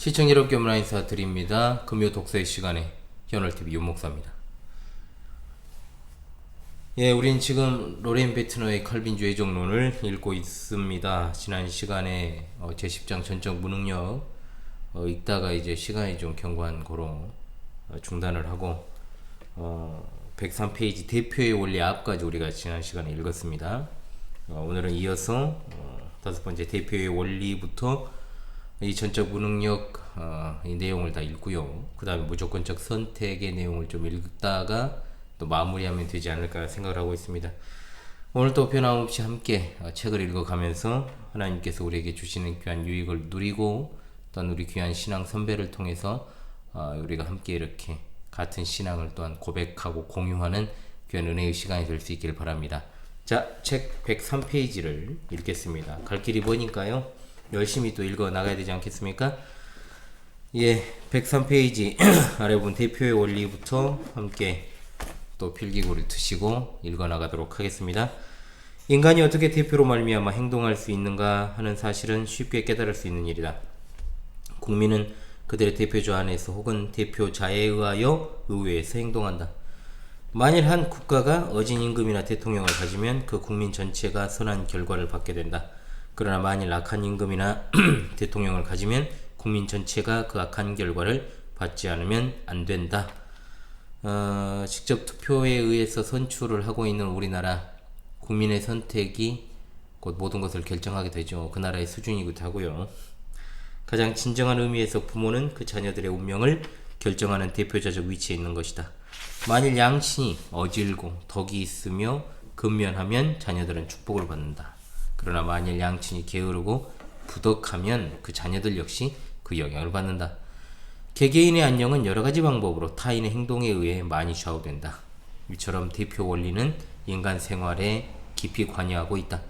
시청자 여러분께 온라인 인사드립니다. 금요 독서의 시간에 현월TV 윤목사입니다. 우린 지금 로렌 베트너의 칼빈주의 종론을 읽고 있습니다. 지난 시간에 제10장 전적 무능력 읽다가 이제 시간이 좀 경과한 거로 중단을 하고 103페이지 대표의 원리 앞까지 우리가 지난 시간에 읽었습니다. 오늘은 이어서 5번째 대표의 원리부터 이 전적 무능력 이 내용을 다 읽고요. 그 다음에 무조건적 선택의 내용을 좀 읽다가 또 마무리하면 되지 않을까 생각을 하고 있습니다. 오늘 또 변함없이 함께 책을 읽어가면서 하나님께서 우리에게 주시는 귀한 유익을 누리고 또한 우리 귀한 신앙 선배를 통해서 우리가 함께 이렇게 같은 신앙을 또한 고백하고 공유하는 귀한 은혜의 시간이 될 수 있길 바랍니다. 자, 책 103페이지를 읽겠습니다. 갈 길이 머니까요. 열심히 또 읽어 나가야 되지 않겠습니까? 103페이지 아래 부분 대표의 원리부터 함께 또 필기구를 드시고 읽어 나가도록 하겠습니다. 인간이 어떻게 대표로 말미암아 행동할 수 있는가 하는 사실은 쉽게 깨달을 수 있는 일이다. 국민은 그들의 대표자 안에서 혹은 대표자에 의하여 의회에서 행동한다. 만일 한 국가가 어진 임금이나 대통령을 가지면 그 국민 전체가 선한 결과를 받게 된다. 그러나 만일 악한 임금이나 대통령을 가지면 국민 전체가 그 악한 결과를 받지 않으면 안 된다. 직접 투표에 의해서 선출을 하고 있는 우리나라 국민의 선택이 곧 모든 것을 결정하게 되죠. 그 나라의 수준이기도 하고요. 가장 진정한 의미에서 부모는 그 자녀들의 운명을 결정하는 대표자적 위치에 있는 것이다. 만일 양신이 어질고 덕이 있으며 근면하면 자녀들은 축복을 받는다. 그러나 만일 양친이 게으르고 부덕하면 그 자녀들 역시 그 영향을 받는다. 개개인의 안녕은 여러가지 방법으로 타인의 행동에 의해 많이 좌우된다. 이처럼 대표 원리는 인간 생활에 깊이 관여하고 있다.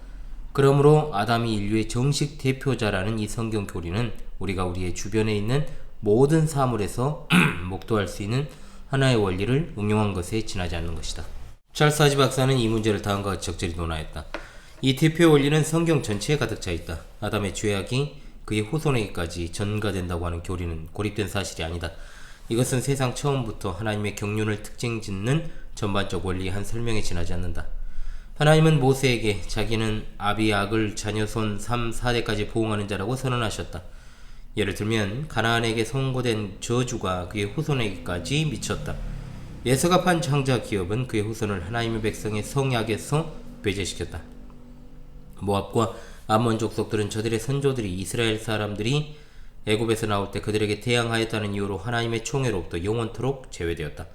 그러므로 아담이 인류의 정식 대표자라는 이 성경 교리는 우리가 우리의 주변에 있는 모든 사물에서 목도할 수 있는 하나의 원리를 응용한 것에 지나지 않는 것이다. 찰스 하지 박사는 이 문제를 다음과 같이 적절히 논하였다. 이 대표의 원리는 성경 전체에 가득 차 있다. 아담의 죄악이 그의 후손에게까지 전가된다고 하는 교리는 고립된 사실이 아니다. 이것은 세상 처음부터 하나님의 경륜을 특징 짓는 전반적 원리의 한 설명에 지나지 않는다. 하나님은 모세에게 자기는 아비악을 자녀손 3, 4대까지 보응하는 자라고 선언하셨다. 예를 들면 가나안에게 선고된 저주가 그의 후손에게까지 미쳤다. 예서갑한 장자 기업은 그의 후손을 하나님의 백성의 성약에서 배제시켰다. 모압과 암몬 족속들은 저들의 선조들이 이스라엘 사람들이 애굽에서 나올 때 그들에게 대항하였다는 이유로 하나님의 총회로부터 영원토록 제외되었다.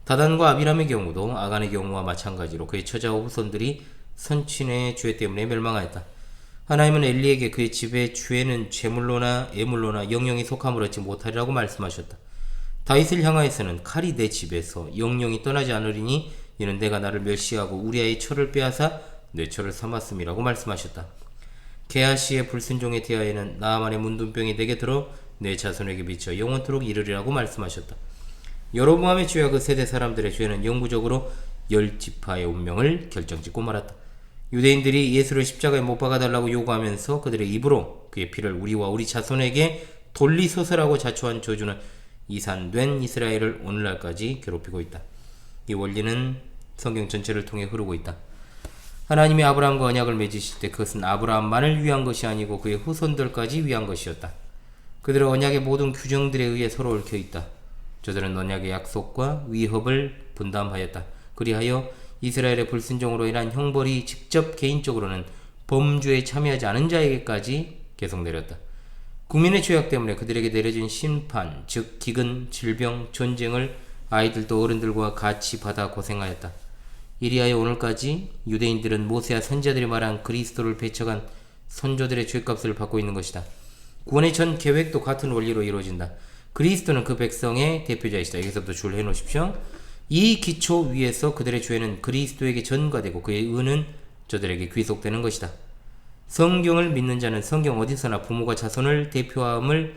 다단과 아비람의 경우도 아간의 경우와 마찬가지로 그의 처자와 후손들이 선친의 죄 때문에 멸망하였다. 하나님은 엘리에게 그의 집의 죄는 재물로나 애물로나 영영이 속함을 얻지 못하리라고 말씀하셨다. 다윗을 향하여서는 칼이 내 집에서 영영이 떠나지 않으리니 이는 내가 나를 멸시하고 우리아의 철을 빼앗아 내 철을 삼았음이라고 말씀하셨다. 게하시의 불순종에 대하여는 나아만의 문둥병이 내게 들어 내 자손에게 미쳐 영원토록 이르리라고 말씀하셨다. 여로보암의 죄와 그 세대 사람들의 죄는 영구적으로 10지파의 운명을 결정짓고 말았다. 유대인들이 예수를 십자가에 못 박아달라고 요구하면서 그들의 입으로 그의 피를 우리와 우리 자손에게 돌리소서라고 자초한 저주는 이산된 이스라엘을 오늘날까지 괴롭히고 있다. 이 원리는 성경 전체를 통해 흐르고 있다. 하나님이 아브라함과 언약을 맺으실 때 그것은 아브라함만을 위한 것이 아니고 그의 후손들까지 위한 것이었다. 그들의 언약의 모든 규정들에 의해 서로 얽혀 있다. 저들은 언약의 약속과 위협을 분담하였다. 그리하여 이스라엘의 불순종으로 인한 형벌이 직접 개인적으로는 범죄에 참여하지 않은 자에게까지 계속 내렸다. 국민의 죄악 때문에 그들에게 내려진 심판, 즉 기근, 질병, 전쟁을 아이들도 어른들과 같이 받아 고생하였다. 이리하여 오늘까지 유대인들은 모세와 선지자들이 말한 그리스도를 배척한 선조들의 죄값을 받고 있는 것이다. 구원의 전 계획도 같은 원리로 이루어진다. 그리스도는 그 백성의 대표자이시다. 여기서부터 줄 해놓으십시오. 이 기초 위에서 그들의 죄는 그리스도에게 전가되고 그의 의는 저들에게 귀속되는 것이다. 성경을 믿는 자는 성경 어디서나 부모가 자손을 대표함을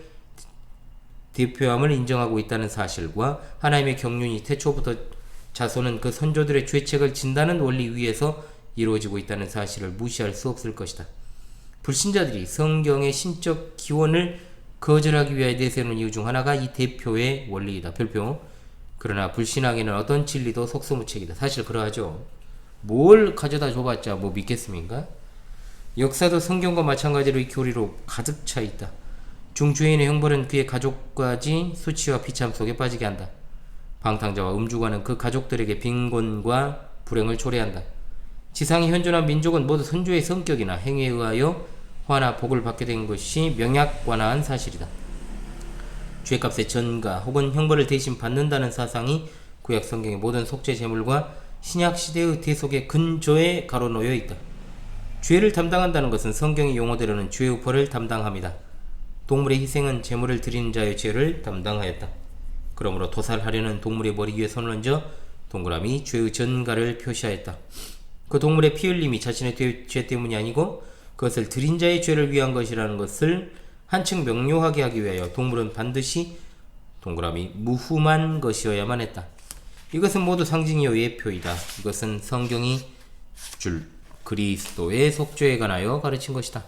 인정하고 있다는 사실과 하나님의 경륜이 태초부터 자손은 그 선조들의 죄책을 진다는 원리 위에서 이루어지고 있다는 사실을 무시할 수 없을 것이다. 불신자들이 성경의 신적 기원을 거절하기 위하여 내세우는 이유 중 하나가 이 대표의 원리이다. 별표. 그러나 불신앙에는 어떤 진리도 속수무책이다. 사실 그러하죠. 뭘 가져다 줘봤자 뭐 믿겠습니까? 역사도 성경과 마찬가지로 이 교리로 가득 차 있다. 중주인의 형벌은 그의 가족까지 수치와 비참 속에 빠지게 한다. 방탕자와 음주가는 그 가족들에게 빈곤과 불행을 초래한다. 지상에 현존한 민족은 모두 선조의 성격이나 행위에 의하여 화나 복을 받게 된 것이 명약관화한 사실이다. 죄값의 전가 혹은 형벌을 대신 받는다는 사상이 구약 성경의 모든 속죄 제물과 신약 시대의 대속의 근저에 가로놓여 있다. 죄를 담당한다는 것은 성경의 용어대로는 죄의 벌을 담당합니다. 동물의 희생은 제물을 드리는 자의 죄를 담당하였다. 그러므로 도살하려는 동물의 머리 위에 손을 얹어 동그라미 죄의 전가를 표시하였다. 그 동물의 피 흘림이 자신의 죄 때문이 아니고 그것을 드린 자의 죄를 위한 것이라는 것을 한층 명료하게 하기 위하여 동물은 반드시 동그라미 무흠한 것이어야만 했다. 이것은 모두 상징이요 예표이다. 이것은 성경이 줄 그리스도의 속죄에 관하여 가르친 것이다.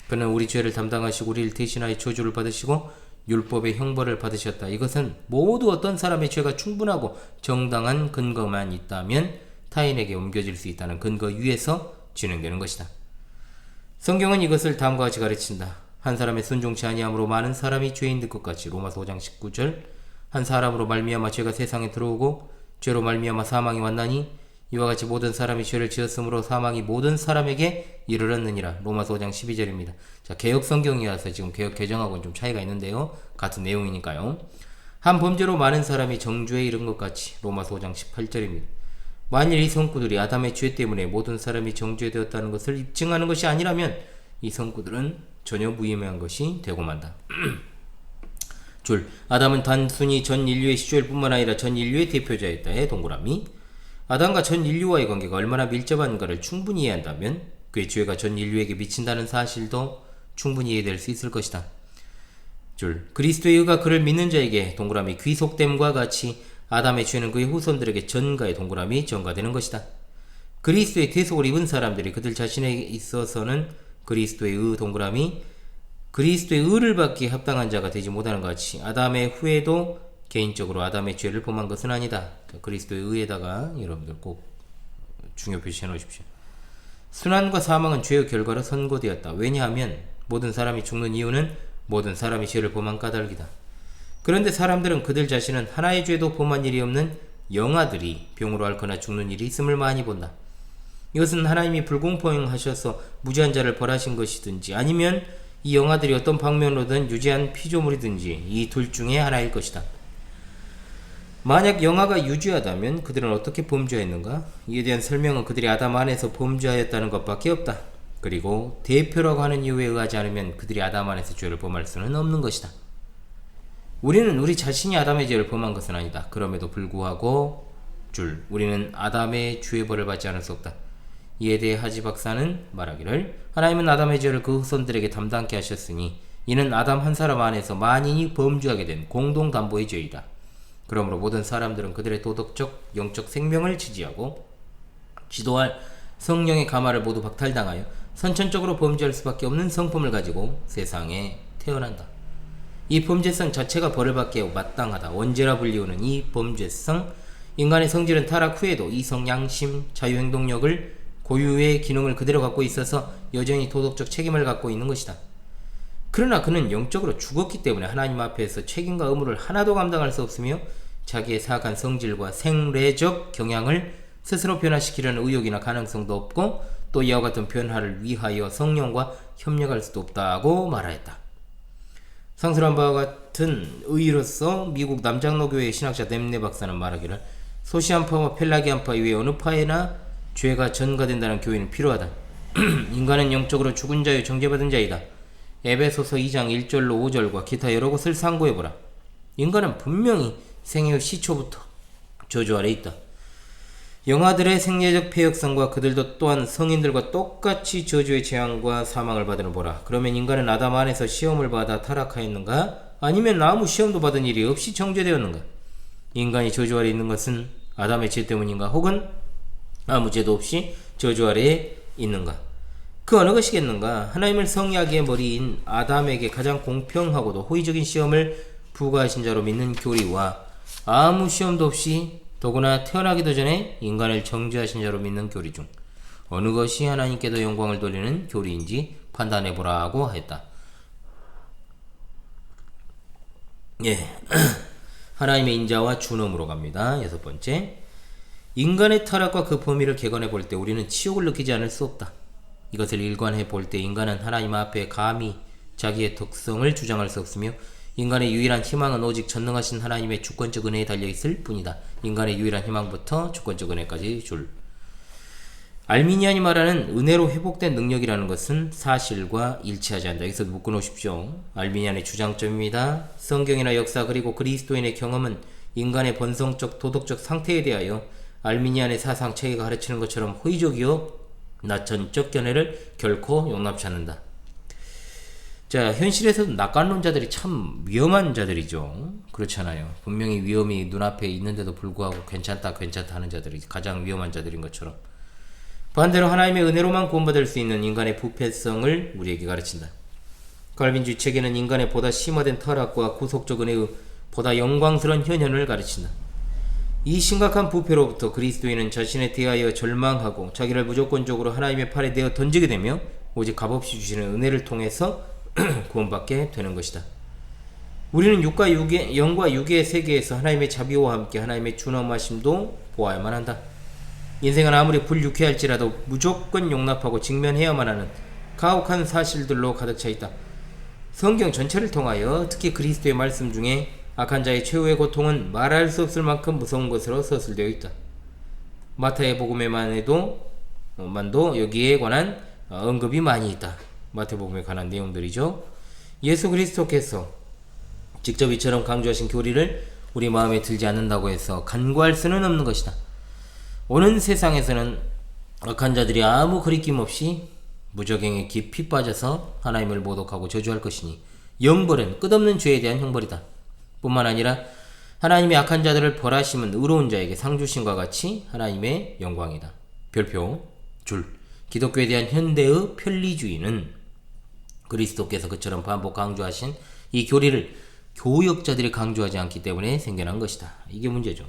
그는 우리 죄를 담당하시고 우리를 대신하여 저주를 받으시고 율법의 형벌을 받으셨다. 이것은 모두 어떤 사람의 죄가 충분하고 정당한 근거만 있다면 타인에게 옮겨질 수 있다는 근거 위에서 진행되는 것이다. 성경은 이것을 다음과 같이 가르친다. 한 사람의 순종치 아니함으로 많은 사람이 죄인 될 것 같이. 로마서 5장 19절. 한 사람으로 말미암아 죄가 세상에 들어오고 죄로 말미암아 사망이 왔나니 이와 같이 모든 사람이 죄를 지었으므로 사망이 모든 사람에게 이르렀느니라. 로마서 5장 12절입니다. 자, 개역 성경이라서 지금 개역 개정하고는 좀 차이가 있는데요. 같은 내용이니까요. 한 범죄로 많은 사람이 정죄에 이른 것 같이. 로마서 5장 18절입니다. 만일 이 성구들이 아담의 죄 때문에 모든 사람이 정죄되었다는 것을 입증하는 것이 아니라면 이 성구들은 전혀 무의미한 것이 되고 만다. 줄. 아담은 단순히 전 인류의 시조일 뿐만 아니라 전 인류의 대표자였다. 동그라미. 아담과 전 인류와의 관계가 얼마나 밀접한가를 충분히 이해한다면 그의 죄가 전 인류에게 미친다는 사실도 충분히 이해될 수 있을 것이다. 줄. 그리스도의 의가 그를 믿는 자에게 동그라미 귀속됨과 같이 아담의 죄는 그의 후손들에게 전가의 동그라미 전가되는 것이다. 그리스도의 대속을 입은 사람들이 그들 자신에 있어서는 그리스도의 의 동그라미 그리스도의 의를 받기에 합당한 자가 되지 못하는 것 같이 아담의 후에도 개인적으로 아담의 죄를 범한 것은 아니다. 그리스도의 의에다가 여러분들 꼭 중요 표시해 놓으십시오. 순환과 사망은 죄의 결과로 선고되었다. 왜냐하면 모든 사람이 죽는 이유는 모든 사람이 죄를 범한 까닭이다. 그런데 사람들은 그들 자신은 하나의 죄도 범한 일이 없는 영아들이 병으로 앓거나 죽는 일이 있음을 많이 본다. 이것은 하나님이 불공평하셔서 무지한 자를 벌하신 것이든지 아니면 이 영아들이 어떤 방면으로든 유지한 피조물이든지 이 둘 중에 하나일 것이다. 만약 영아가 유지하다면 그들은 어떻게 범죄했는가? 이에 대한 설명은 그들이 아담 안에서 범죄하였다는 것밖에 없다. 그리고 대표라고 하는 이유에 의하지 않으면 그들이 아담 안에서 죄를 범할 수는 없는 것이다. 우리는 우리 자신이 아담의 죄를 범한 것은 아니다. 그럼에도 불구하고 우리는 아담의 죄의 벌을 받지 않을 수 없다. 이에 대해 하지 박사는 말하기를 하나님은 아담의 죄를 그 후손들에게 담당케 하셨으니 이는 아담 한 사람 안에서 만인이 범죄하게 된 공동담보의 죄이다. 그러므로 모든 사람들은 그들의 도덕적, 영적 생명을 지지하고 지도할 성령의 가마를 모두 박탈당하여 선천적으로 범죄할 수밖에 없는 성품을 가지고 세상에 태어난다. 이 범죄성 자체가 벌을 받기에 마땅하다. 원죄라 불리우는 이 범죄성, 인간의 성질은 타락 후에도 이성, 양심, 자유행동력을 고유의 기능을 그대로 갖고 있어서 여전히 도덕적 책임을 갖고 있는 것이다. 그러나 그는 영적으로 죽었기 때문에 하나님 앞에서 책임과 의무를 하나도 감당할 수 없으며 자기의 사악한 성질과 생례적 경향을 스스로 변화시키려는 의욕이나 가능성도 없고 또 이와 같은 변화를 위하여 성령과 협력할 수도 없다고 말하였다. 상술한 바와 같은 의의로서 미국 남장로교회 신학자 댐네 박사는 말하기를 소시안파와 펠라기안파 이외 어느 파에나 죄가 전가된다는 교회는 필요하다. 인간은 영적으로 죽은 자요 정죄받은 자이다. 에베소서 2장 1절로 5절과 기타 여러 곳을 상고해보라. 인간은 분명히 생애의 시초부터 저주 아래 있다. 영아들의 생리적 폐역성과 그들도 또한 성인들과 똑같이 저주의 재앙과 사망을 받으는 보라. 그러면 인간은 아담 안에서 시험을 받아 타락하였는가? 아니면 아무 시험도 받은 일이 없이 정죄되었는가? 인간이 저주 아래 있는 것은 아담의 죄 때문인가? 혹은 아무 죄도 없이 저주 아래에 있는가? 그 어느 것이겠는가? 하나님을 성리하기의 머리인 아담에게 가장 공평하고도 호의적인 시험을 부과하신 자로 믿는 교리와 아무 시험도 없이 더구나 태어나기도 전에 인간을 정죄하신 자로 믿는 교리 중 어느 것이 하나님께도 영광을 돌리는 교리인지 판단해보라고 했다. 예, 하나님의 인자와 준엄으로 갑니다. 6번째, 인간의 타락과 그 범위를 개관해 볼 때 우리는 치욕을 느끼지 않을 수 없다. 이것을 일관해 볼 때 인간은 하나님 앞에 감히 자기의 특성을 주장할 수 없으며 인간의 유일한 희망은 오직 전능하신 하나님의 주권적 은혜에 달려있을 뿐이다. 인간의 유일한 희망부터 주권적 은혜까지 줄. 알미니안이 말하는 은혜로 회복된 능력이라는 것은 사실과 일치하지 않는다. 여기서 묶어놓으십시오. 알미니안의 주장점입니다. 성경이나 역사 그리고 그리스도인의 경험은 인간의 본성적 도덕적 상태에 대하여 알미니안의 사상 체계가 가르치는 것처럼 호의적이요 나천적 견해를 결코 용납치 않는다. 자, 현실에서도 낙관론자들이 참 위험한 자들이죠. 그렇잖아요. 분명히 위험이 눈앞에 있는데도 불구하고 괜찮다 하는 자들이 가장 위험한 자들인 것처럼, 반대로 하나님의 은혜로만 구원받을 수 있는 인간의 부패성을 우리에게 가르친다. 칼빈주의 체계는 인간의 보다 심화된 타락과 구속적 은혜의 보다 영광스러운 현현을 가르친다. 이 심각한 부패로부터 그리스도인은 자신에 대하여 절망하고 자기를 무조건적으로 하나님의 팔에 내어 던지게 되며 오직 값없이 주시는 은혜를 통해서 구원받게 되는 것이다. 우리는 영과 육의 세계에서 하나님의 자비와 함께 하나님의 준엄하심도 보아야만 한다. 인생은 아무리 불유쾌할지라도 무조건 용납하고 직면해야만 하는 가혹한 사실들로 가득 차 있다. 성경 전체를 통하여 특히 그리스도의 말씀 중에 악한 자의 최후의 고통은 말할 수 없을 만큼 무서운 것으로 서술되어 있다. 마태의 복음에만도 여기에 관한 언급이 많이 있다. 마태복음에 관한 내용들이죠. 예수 그리스도께서 직접 이처럼 강조하신 교리를 우리 마음에 들지 않는다고 해서 간과할 수는 없는 것이다. 오는 세상에서는 악한 자들이 아무 거리낌 없이 무적행에 깊이 빠져서 하나님을 모독하고 저주할 것이니 영벌은 끝없는 죄에 대한 형벌이다. 뿐만 아니라 하나님의 악한 자들을 벌하심은 의로운 자에게 상 주심과 같이 하나님의 영광이다. 별표 줄. 기독교에 대한 현대의 편리주의는 그리스도께서 그처럼 반복 강조하신 이 교리를 교역자들이 강조하지 않기 때문에 생겨난 것이다. 이게 문제죠.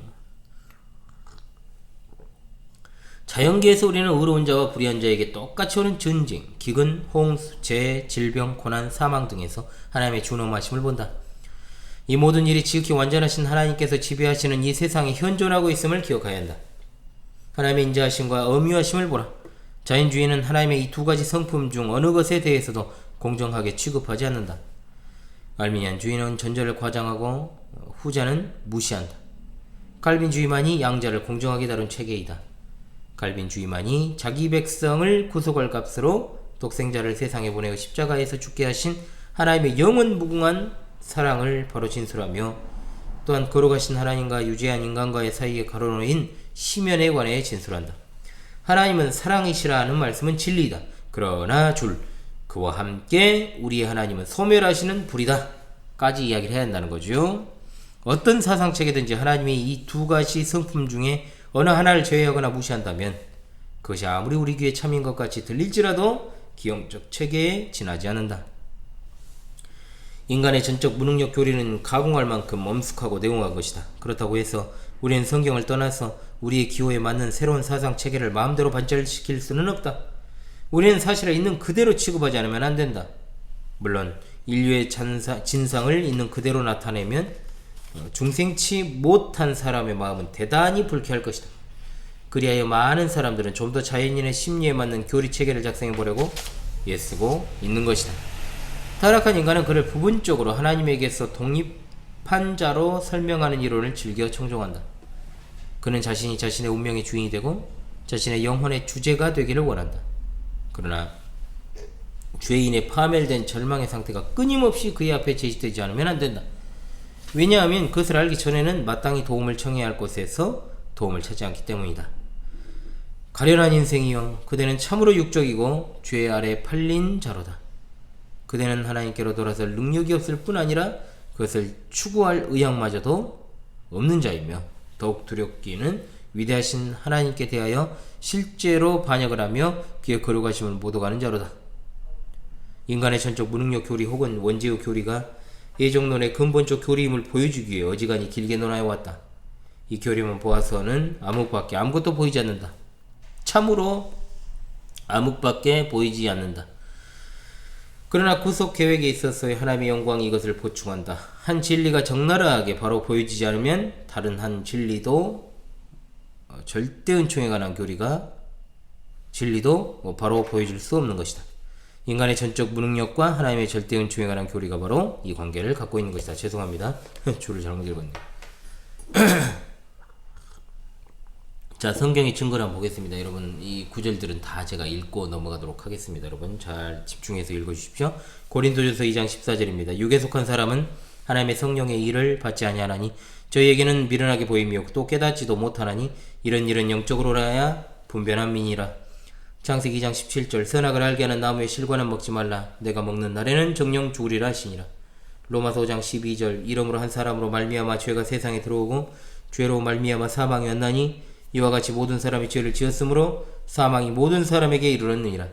자연계에서 우리는 의로운 자와 불의한 자에게 똑같이 오는 전쟁, 기근, 홍수, 재해, 질병, 고난, 사망 등에서 하나님의 준엄하심을 본다. 이 모든 일이 지극히 완전하신 하나님께서 지배하시는 이 세상에 현존하고 있음을 기억해야 한다. 하나님의 인자하심과 엄유하심을 보라. 자연주의는 하나님의 이 두 가지 성품 중 어느 것에 대해서도 공정하게 취급하지 않는다. 알미니안주의는 전자를 과장하고 후자는 무시한다. 칼빈주의만이 양자를 공정하게 다룬 체계이다. 칼빈주의만이 자기 백성을 구속할 값으로 독생자를 세상에 보내어 십자가에서 죽게 하신 하나님의 영원 무궁한 사랑을 바로 진술하며 또한 거룩하신 하나님과 유죄한 인간과의 사이에 가로놓인 시면에 관해 진술한다. 하나님은 사랑이시라 하는 말씀은 진리이다. 그러나 그와 함께 우리의 하나님은 소멸하시는 불이다 까지 이야기를 해야 한다는 거죠. 어떤 사상체계든지 하나님의 이 두 가지 성품 중에 어느 하나를 제외하거나 무시한다면 그것이 아무리 우리 귀에 참인 것 같이 들릴지라도 기형적 체계에 지나지 않는다. 인간의 전적 무능력 교리는 가공할 만큼 엄숙하고 내용한 것이다. 그렇다고 해서 우리는 성경을 떠나서 우리의 기호에 맞는 새로운 사상 체계를 마음대로 발전시킬 수는 없다. 우리는 사실을 있는 그대로 취급하지 않으면 안 된다. 물론 인류의 진상을 있는 그대로 나타내면 중생치 못한 사람의 마음은 대단히 불쾌할 것이다. 그리하여 많은 사람들은 좀 더 자연인의 심리에 맞는 교리 체계를 작성해 보려고 애쓰고 있는 것이다. 타락한 인간은 그를 부분적으로 하나님에게서 독립한 자로 설명하는 이론을 즐겨 청종한다. 그는 자신이 자신의 운명의 주인이 되고 자신의 영혼의 주제가 되기를 원한다. 그러나 죄인의 파멸된 절망의 상태가 끊임없이 그의 앞에 제시되지 않으면 안 된다. 왜냐하면 그것을 알기 전에는 마땅히 도움을 청해야 할 곳에서 도움을 찾지 않기 때문이다. 가련한 인생이여, 그대는 참으로 육적이고 죄 아래 팔린 자로다. 그대는 하나님께로 돌아설 능력이 없을 뿐 아니라 그것을 추구할 의향마저도 없는 자이며 더욱 두렵기는 위대하신 하나님께 대하여 실제로 반역을 하며 그의 거룩하심을 못 오가는 자로다. 인간의 전적 무능력 교리 혹은 원죄의 교리가 예정론의 근본적 교리임을 보여주기 위해 어지간히 길게 논하여 왔다. 이 교리만 보아서는 암흑밖에 아무것도 보이지 않는다. 참으로 암흑밖에 보이지 않는다. 그러나 구속 계획에 있어서의 하나님의 영광이 이것을 보충한다. 한 진리가 적나라하게 바로 보여지지 않으면 다른 한 진리도 절대 은총에 관한 교리가 진리도 바로 보여줄 수 없는 것이다. 인간의 전적 무능력과 하나님의 절대 은총에 관한 교리가 바로 이 관계를 갖고 있는 것이다. 죄송합니다. 줄을 잘못 읽었네요. 자, 성경의 증거를 한번 보겠습니다. 여러분, 이 구절들은 다 제가 읽고 넘어가도록 하겠습니다. 여러분, 잘 집중해서 읽어주십시오. 고린도전서 2장 14절입니다. 육에 속한 사람은 하나님의 성령의 일을 받지 아니하나니 저희에게는 미련하게 보이며 또 깨닫지도 못하나니 이런 일은 영적으로라야 분변한 민이라. 창세기 2장 17절 선악을 알게 하는 나무의 실과는 먹지 말라. 내가 먹는 날에는 정령 죽으리라 하시니라. 로마서 5장 12절 이러므로 한 사람으로 말미암아 죄가 세상에 들어오고 죄로 말미암아 사망이 왔나니 이와 같이 모든 사람이 죄를 지었으므로 사망이 모든 사람에게 이르렀느니라.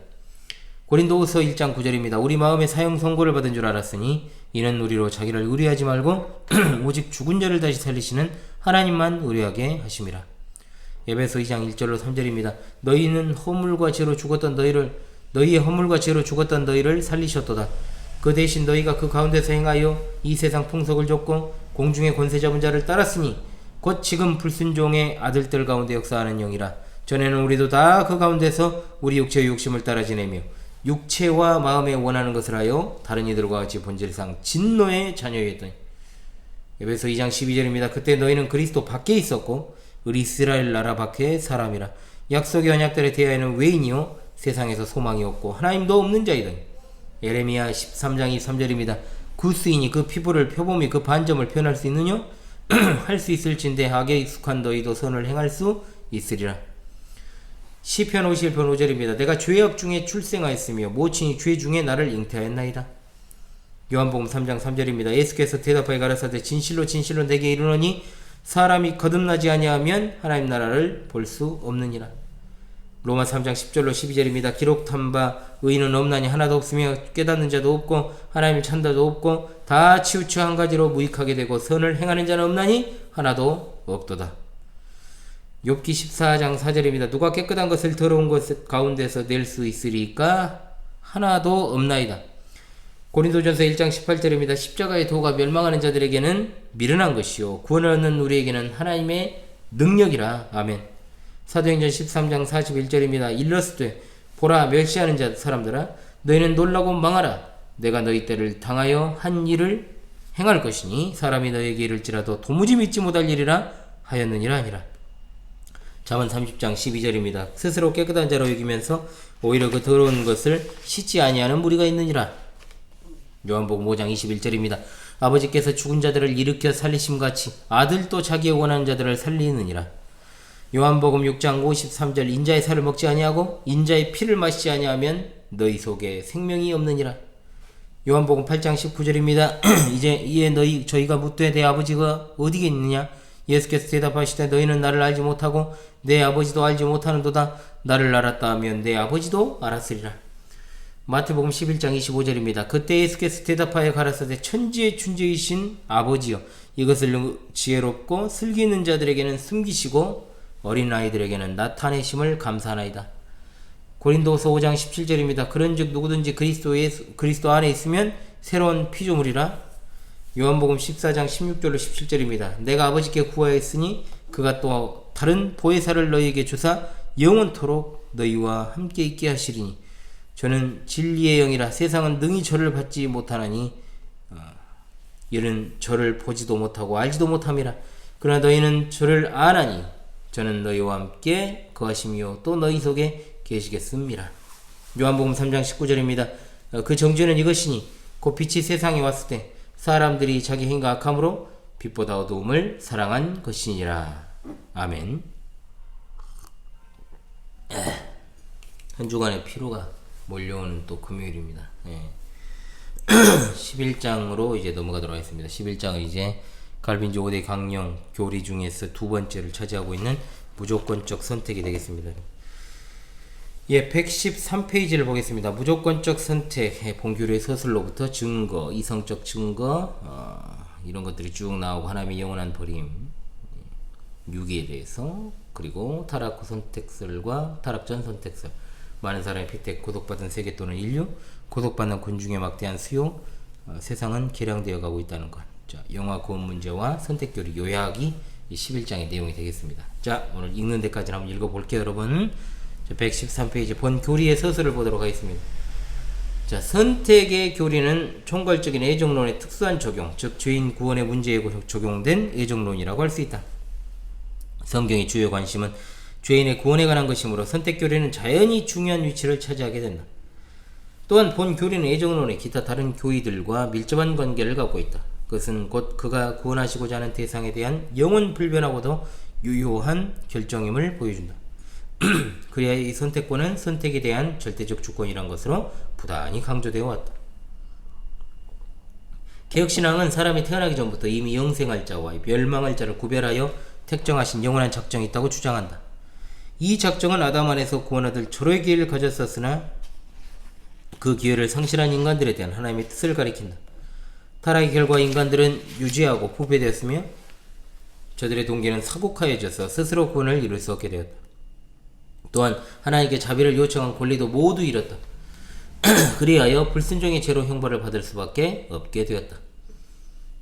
고린도후서 1장 9절입니다. 우리 마음에 사형 선고를 받은 줄 알았으니 이는 우리로 자기를 의뢰하지 말고 오직 죽은 자를 다시 살리시는 하나님만 의뢰하게 하심이라. 에베소 2장 1절로 3절입니다. 너희는 허물과 죄로 죽었던 너희의 허물과 죄로 죽었던 너희를 살리셨도다. 그 대신 너희가 그 가운데서 행하여 이 세상 풍속을 줬고 공중의 권세 잡은 자를 따랐으니 곧 지금 불순종의 아들들 가운데 역사하는 영이라. 전에는 우리도 다 그 가운데서 우리 육체의 욕심을 따라 지내며 육체와 마음에 원하는 것을 하여 다른 이들과 같이 본질상 진노의 자녀였더니. 에베소 2장 12절입니다. 그때 너희는 그리스도 밖에 있었고 우리 이스라엘 나라 밖의 사람이라. 약속의 언약들에 대하여는 외인이요 세상에서 소망이 없고 하나님도 없는 자이더니. 예레미야 13장 23절입니다. 구스인이 그 피부를 펴봄이 그 반점을 표현할 수 있느냐? 할 수 있을진데 악에 익숙한 너희도 선을 행할 수 있으리라. 시편 51편 5절입니다. 내가 죄악 중에 출생하였으며 모친이 죄 중에 나를 잉태하였나이다. 요한복음 3장 3절입니다. 예수께서 대답하여 가라사대 진실로 진실로 내게 이르노니 사람이 거듭나지 아니하면 하나님 나라를 볼 수 없느니라. 로마 3장 10절로 12절입니다. 기록한 바 의인은 없나니 하나도 없으며 깨닫는 자도 없고 하나님을 찾는자도 없고 다 치우쳐 한 가지로 무익하게 되고 선을 행하는 자는 없나니 하나도 없도다. 욥기 14장 4절입니다. 누가 깨끗한 것을 더러운 것 가운데서 낼 수 있으리까? 하나도 없나이다. 고린도전서 1장 18절입니다. 십자가의 도가 멸망하는 자들에게는 미련한 것이요 구원을 얻는 우리에게는 하나님의 능력이라. 아멘. 사도행전 13장 41절입니다. 일러스되 보라 멸시하는 사람들아 너희는 놀라고 망하라. 내가 너희 때를 당하여 한 일을 행할 것이니 사람이 너희에게 이를지라도 도무지 믿지 못할 일이라 하였느니라 아니라. 잠언 30장 12절입니다. 스스로 깨끗한 자로 여기면서 오히려 그 더러운 것을 씻지 아니하는 무리가 있느니라. 요한복음 5장 21절입니다. 아버지께서 죽은 자들을 일으켜 살리심같이 아들도 자기의 원하는 자들을 살리느니라. 요한복음 6장 53절 인자의 살을 먹지 아니하고 인자의 피를 마시지 아니하면 너희 속에 생명이 없느니라. 요한복음 8장 19절입니다. 이에 저희가 묻되 내 아버지가 어디에 있느냐? 예수께서 대답하시되 너희는 나를 알지 못하고 내 아버지도 알지 못하는도다. 나를 알았다 하면 내 아버지도 알았으리라. 마태복음 11장 25절입니다. 그때 예수께서 대답하여 가라사대 천지의 춘재이신 아버지여 이것을 지혜롭고 슬기 있는 자들에게는 숨기시고 어린아이들에게는 나타내심을 감사하나이다. 고린도서 5장 17절입니다. 그런즉 누구든지 그리스도 안에 있으면 새로운 피조물이라. 요한복음 14장 16절로 17절입니다. 내가 아버지께 구하였으니 그가 또 다른 보혜사를 너희에게 주사 영원토록 너희와 함께 있게 하시리니 저는 진리의 영이라. 세상은 능히 저를 받지 못하나니 이는 저를 보지도 못하고 알지도 못함이라. 그러나 너희는 저를 아나니 저는 너희와 함께 거하시며 또 너희 속에 계시겠습니다. 요한복음 3장 19절입니다. 그 정죄는 이것이니 곧 빛이 세상에 왔을 때 사람들이 자기 행과 악함으로 빛보다 어두움을 사랑한 것이니라. 아멘. 한 주간의 피로가 몰려오는 또 금요일입니다. 11장으로 이제 넘어가도록 하겠습니다. 11장은 이제 갈빈주 5대 강령 교리 중에서 두 번째를 차지하고 있는 무조건적 선택이 되겠습니다. 예, 113페이지를 보겠습니다. 무조건적 선택, 본교리의 서술로부터 증거, 이성적 증거, 이런 것들이 쭉 나오고 하나님의 영원한 버림, 유기에 대해서, 그리고 타락 후 선택설과 타락 전 선택설, 많은 사람이 피택, 고독받은 세계 또는 인류, 고독받는 군중의 막대한 수요, 세상은 개량되어 가고 있다는 것. 자, 영화 구원 문제와 선택교리 요약이 이 11장의 내용이 되겠습니다. 자, 오늘 읽는 데까지 한번 읽어볼게요, 여러분. 113페이지 본 교리의 서술을 보도록 하겠습니다. 자, 선택의 교리는 총괄적인 애정론의 특수한 적용, 즉 죄인 구원의 문제에 적용된 애정론이라고 할 수 있다. 성경의 주요 관심은 죄인의 구원에 관한 것이므로 선택 교리는 자연히 중요한 위치를 차지하게 된다. 또한 본 교리는 애정론의 기타 다른 교리들과 밀접한 관계를 갖고 있다. 그것은 곧 그가 구원하시고자 하는 대상에 대한 영원 불변하고도 유효한 결정임을 보여준다. 그래야 이 선택권은 선택에 대한 절대적 주권이란 것으로 부단히 강조되어 왔다. 개혁신앙은 사람이 태어나기 전부터 이미 영생할 자와 멸망할 자를 구별하여 택정하신 영원한 작정이 있다고 주장한다. 이 작정은 아담 안에서 구원 얻을 절호의 기회를 가졌었으나 그 기회를 상실한 인간들에 대한 하나님의 뜻을 가리킨다. 타락의 결과 인간들은 유죄하고 부패되었으며 저들의 동기는 사곡하여져서 스스로 구원을 이룰 수 없게 되었다. 또한 하나님께 자비를 요청한 권리도 모두 잃었다. 그리하여 불순종의 죄로 형벌을 받을 수밖에 없게 되었다.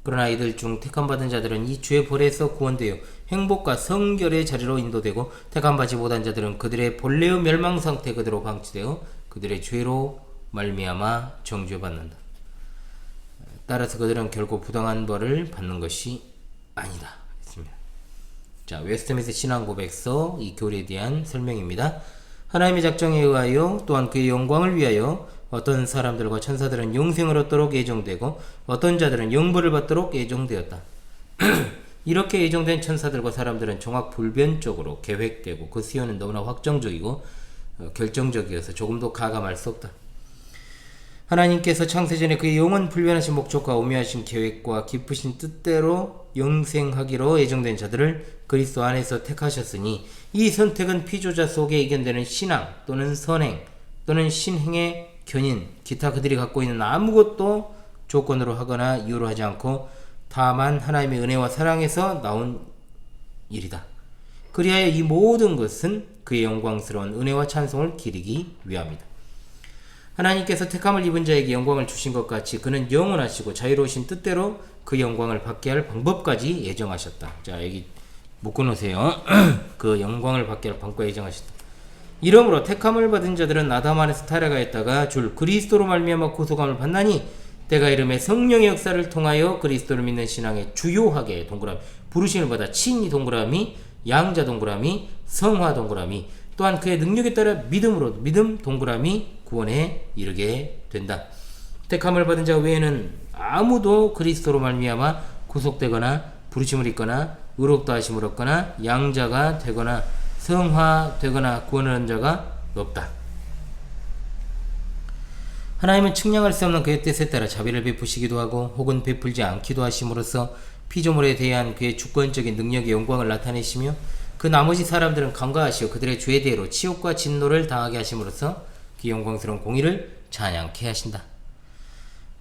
그러나 이들 중 택함받은 자들은 이 죄의 벌에서 구원되어 행복과 성결의 자리로 인도되고, 택함받지 못한 자들은 그들의 본래의 멸망 상태 그대로 방치되어 그들의 죄로 말미암아 정죄받는다. 따라서 그들은 결코 부당한 벌을 받는 것이 아니다. 자, 웨스트민스터 신앙고백서 이 교리에 대한 설명입니다. 하나님의 작정에 의하여 또한 그의 영광을 위하여 어떤 사람들과 천사들은 영생을 얻도록 예정되고 어떤 자들은 영벌을 받도록 예정되었다. 이렇게 예정된 천사들과 사람들은 종합불변적으로 계획되고 그 수요는 너무나 확정적이고 결정적이어서 조금도 가감할 수 없다. 하나님께서 창세전에 그의 영원 불변하신 목적과 오묘하신 계획과 깊으신 뜻대로 영생하기로 예정된 자들을 그리스도 안에서 택하셨으니 이 선택은 피조자 속에 이견되는 신앙 또는 선행 또는 신행의 견인, 기타 그들이 갖고 있는 아무것도 조건으로 하거나 이유로 하지 않고 다만 하나님의 은혜와 사랑에서 나온 일이다. 그리하여 이 모든 것은 그의 영광스러운 은혜와 찬송을 기리기 위함이다. 하나님께서 택함을 입은 자에게 영광을 주신 것 같이 그는 영원하시고 자유로우신 뜻대로 그 영광을 받게 할 방법까지 예정하셨다. 자, 여기 묶어놓으세요. 그 영광을 받게 할 방법까지 예정하셨다. 이러므로 택함을 받은 자들은 아담 안에서 타락하였다가 줄 그리스도로 말미암아 구속함을 받나니 때가 이름에 성령의 역사를 통하여 그리스도를 믿는 신앙에 주요하게 동그라미 부르심을 받아 친히 동그라미 양자 동그라미 성화 동그라미 또한 그의 능력에 따라 믿음으로 믿음 동그라미 구원에 이르게 된다. 택함을 받은 자 외에는 아무도 그리스도로 말미암아 구속되거나 부르심을 입거나 의롭다 하심을 얻거나 양자가 되거나 성화되거나 구원을 얻은 자가 없다. 하나님은 측량할 수 없는 그의 뜻에 따라 자비를 베푸시기도 하고 혹은 베풀지 않기도 하심으로써 피조물에 대한 그의 주권적인 능력의 영광을 나타내시며 그 나머지 사람들은 간과하시어 그들의 죄대로 치욕과 진노를 당하게 하심으로써 그 영광스러운 공의를 찬양케 하신다.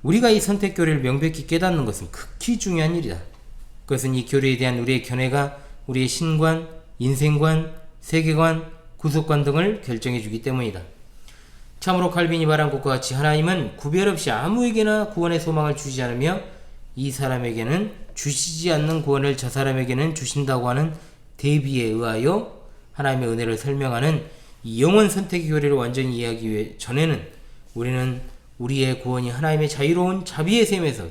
우리가 이 선택 교리를 명백히 깨닫는 것은 극히 중요한 일이다. 그것은 이 교리에 대한 우리의 견해가 우리의 신관, 인생관, 세계관, 구속관 등을 결정해 주기 때문이다. 참으로 칼빈이 말한 것과 같이 하나님은 구별 없이 아무에게나 구원의 소망을 주시지 않으며 이 사람에게는 주시지 않는 구원을 저 사람에게는 주신다고 하는 대비에 의하여 하나님의 은혜를 설명하는 이 영원 선택의 교리를 완전히 이해하기 위해 전에는 우리는 우리의 구원이 하나님의 자유로운 자비의 셈에서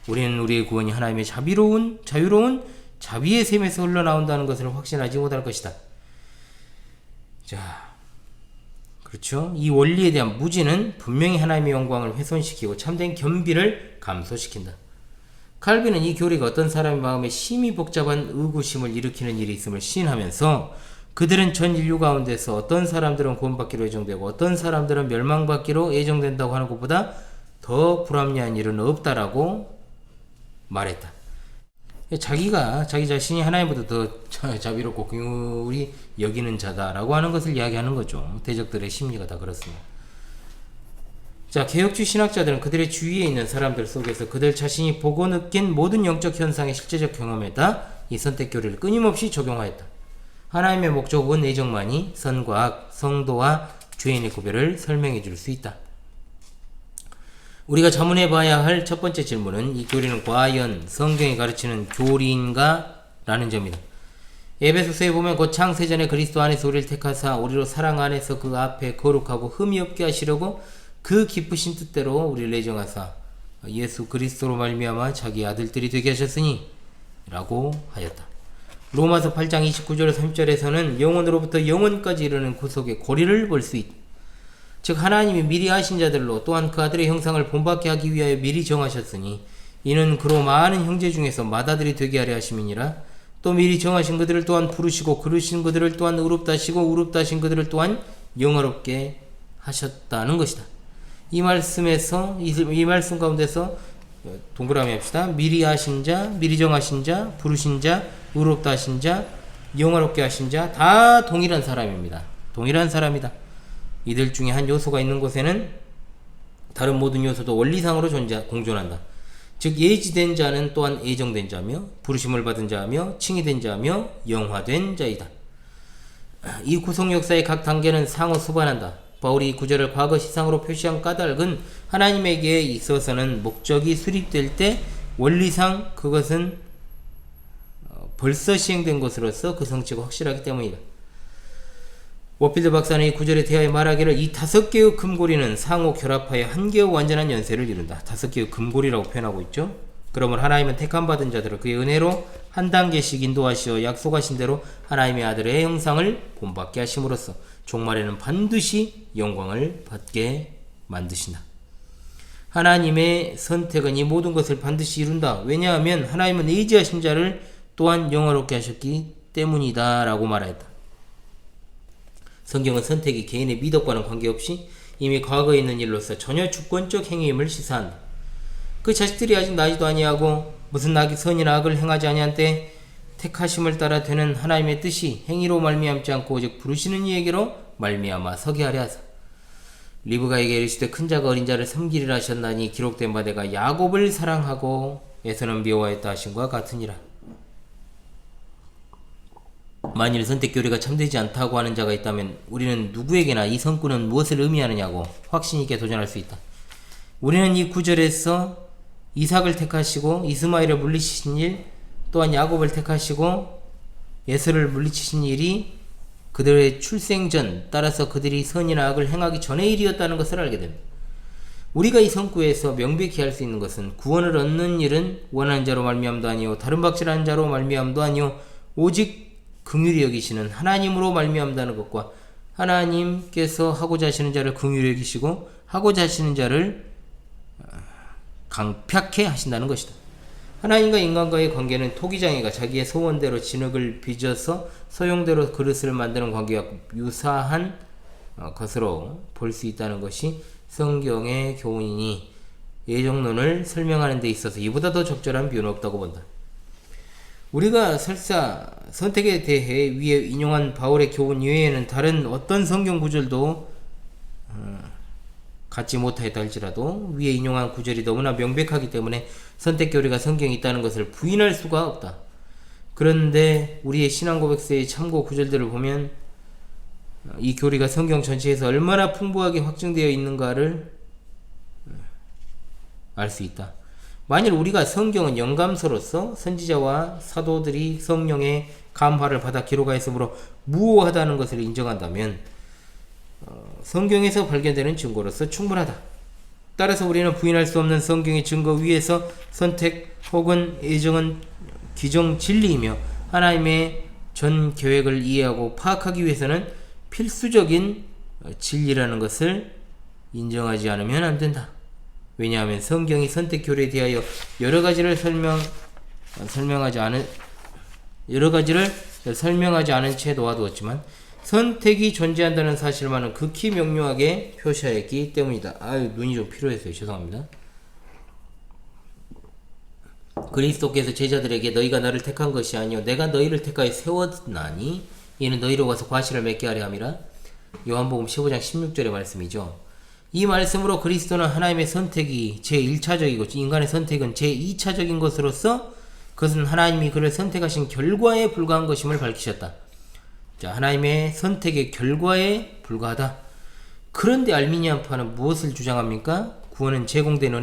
우리는 우리의 구원이 하나님의 자유로운 자비의 셈에서 흘러나온다는 것을 확신하지 못할 것이다. 자, 그렇죠. 이 원리에 대한 무지는 분명히 하나님의 영광을 훼손시키고 참된 겸비를 감소시킨다. 칼빈은 이 교리가 어떤 사람의 마음에 심히 복잡한 의구심을 일으키는 일이 있음을 시인하면서 그들은 전 인류 가운데서 어떤 사람들은 구원받기로 예정되고 어떤 사람들은 멸망받기로 예정된다고 하는 것보다 더 불합리한 일은 없다라고 말했다. 자기가 자기 자신이 하나님보다 더 자비롭고 긍휼히 여기는 자다라고 하는 것을 이야기하는 거죠. 대적들의 심리가 다 그렇습니다. 자, 개혁주의 신학자들은 그들의 주위에 있는 사람들 속에서 그들 자신이 보고 느낀 모든 영적 현상의 실제적 경험에다 이 선택 교리를 끊임없이 적용하였다. 하나님의 목적은 애정만이 선과 악, 성도와 죄인의 구별을 설명해 줄 수 있다. 우리가 자문해 봐야 할 첫 번째 질문은 이 교리는 과연 성경이 가르치는 교리인가? 라는 점이다. 에베소서에 보면 곧 창세전에 그리스도 안에서 우리를 택하사 우리로 사랑 안에서 그 앞에 거룩하고 흠이 없게 하시려고 그 기쁘신 뜻대로 우리를 예정하사 예수 그리스도로 말미암아 자기 아들들이 되게 하셨으니 라고 하였다. 로마서 8장 29절 3절에서는 영원으로부터 영원까지 이르는 구속의 고리를 볼 수 있다. 즉 하나님이 미리 하신 자들로 또한 그 아들의 형상을 본받게 하기 위하여 미리 정하셨으니 이는 그로 많은 형제 중에서 맏아들이 되게 하려 하심이니라. 또 미리 정하신 그들을 또한 부르시고 그르신 그들을 또한 의롭다 하시고 의롭다 하신 그들을 또한 영화롭게 하셨다는 것이다. 이 말씀에서 이 말씀 가운데서 동그라미 합시다. 미리 하신 자, 미리 정하신 자, 부르신 자, 의롭다 하신 자, 영화롭게 하신 자 다 동일한 사람입니다. 동일한 사람이다. 이들 중에 한 요소가 있는 곳에는 다른 모든 요소도 원리상으로 공존한다. 즉 예지된 자는 또한 예정된 자며 부르심을 받은 자며 칭의된 자며 영화된 자이다. 이 구속 역사의 각 단계는 상호 수반한다. 바울이 이 구절을 과거 시상으로 표시한 까닭은 하나님에게 있어서는 목적이 수립될 때 원리상 그것은 벌써 시행된 것으로서 그 성취가 확실하기 때문이다. 워필드 박사는 이 구절에 대하여 말하기를 이 5개의 금고리는 상호 결합하여 한 개의 완전한 연쇄를 이룬다. 5개의 금고리라고 표현하고 있죠. 그러면 하나님은 택함 받은 자들을 그의 은혜로 한 단계씩 인도하시어 약속하신 대로 하나님의 아들의 형상을 본받게 하심으로써 종말에는 반드시 영광을 받게 만드신다. 하나님의 선택은 이 모든 것을 반드시 이룬다. 왜냐하면 하나님은 의지하신 자를 또한 영화롭게 하셨기 때문이다 라고 말하였다. 성경은 선택이 개인의 미덕과는 관계없이 이미 과거에 있는 일로서 전혀 주권적 행위임을 시사한다. 그 자식들이 아직 나지도 아니하고 무슨 선이나 악을 행하지 아니한 때 택하심을 따라 되는 하나님의 뜻이 행위로 말미암지 않고 오직 부르시는 이에게로 말미암아 서게 하려 하사 리브가에게 이르시되 큰 자가 어린 자를 섬기리라 하셨나니 기록된 바 내가 야곱을 사랑하고 에서는 미워하였다 하신과 같으니라. 만일 선택교리가 참되지 않다고 하는 자가 있다면 우리는 누구에게나 이 성구는 무엇을 의미하느냐고 확신있게 도전할 수 있다. 우리는 이 구절에서 이삭을 택하시고 이스마엘을 물리치신 일, 또한 야곱을 택하시고 에서를 물리치신 일이 그들의 출생 전, 따라서 그들이 선이나 악을 행하기 전의 일이었다는 것을 알게 됩니다. 우리가 이 성구에서 명백히 할 수 있는 것은 구원을 얻는 일은 원하는 자로 말미암도 아니요 다른 박질하는 자로 말미암도 아니요 오직 긍휼히 여기시는 하나님으로 말미암다는 것과 하나님께서 하고자 하시는 자를 긍휼히 여기시고 하고자 하시는 자를 강팍해 하신다는 것이다. 하나님과 인간과의 관계는 토기장이가 자기의 소원대로 진흙을 빚어서 소용대로 그릇을 만드는 관계와 유사한 것으로 볼 수 있다는 것이 성경의 교훈이니 예정론을 설명하는 데 있어서 이보다 더 적절한 비유는 없다고 본다. 우리가 설사 선택에 대해 위에 인용한 바울의 교훈 이외에는 다른 어떤 성경 구절도 갖지 못하였다 할지라도 위에 인용한 구절이 너무나 명백하기 때문에 선택 교리가 성경에 있다는 것을 부인할 수가 없다. 그런데 우리의 신앙 고백서의 참고 구절들을 보면 이 교리가 성경 전체에서 얼마나 풍부하게 확증되어 있는가를 알 수 있다. 만일 우리가 성경은 영감서로서 선지자와 사도들이 성령의 감화를 받아 기록하였으므로 무오하다는 것을 인정한다면 성경에서 발견되는 증거로서 충분하다. 따라서 우리는 부인할 수 없는 성경의 증거 위에서 선택 혹은 예정은 기정 진리이며 하나님의 전 계획을 이해하고 파악하기 위해서는 필수적인 진리라는 것을 인정하지 않으면 안 된다. 왜냐하면 성경이 선택 교리에 대하여 여러 가지를 설명하지 않은 채 놓아두었지만 선택이 존재한다는 사실만은 극히 명료하게 표시하였기 때문이다. 눈이 좀 필요했어요. 죄송합니다. 그리스도께서 제자들에게 너희가 나를 택한 것이 아니요 내가 너희를 택하여 세웠나니 이는 너희로 가서 과실을 맺게 하려 함이라. 요한복음 15장 16절의 말씀이죠. 이 말씀으로 그리스도는 하나님의 선택이 제1차적이고 인간의 선택은 제2차적인 것으로서 그것은 하나님이 그를 선택하신 결과에 불과한 것임을 밝히셨다. 자, 하나님의 선택의 결과에 불과하다. 그런데 알미니안파는 무엇을 주장합니까? 구원은 제공된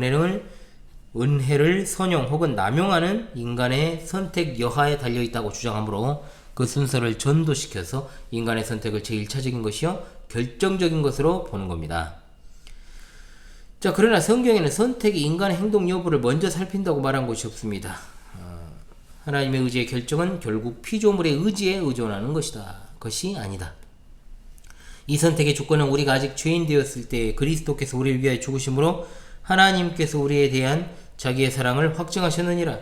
은혜를 선용 혹은 남용하는 인간의 선택 여하에 달려있다고 주장하므로 그 순서를 전도시켜서 인간의 선택을 제1차적인 것이요 결정적인 것으로 보는 겁니다. 자, 그러나 성경에는 선택이 인간의 행동 여부를 먼저 살핀다고 말한 것이 없습니다. 하나님의 의지의 결정은 결국 피조물의 의지에 의존하는 것이 아니다. 이 선택의 조건은 우리가 아직 죄인 되었을 때 그리스도께서 우리를 위하여 죽으심으로 하나님께서 우리에 대한 자기의 사랑을 확증하셨느니라.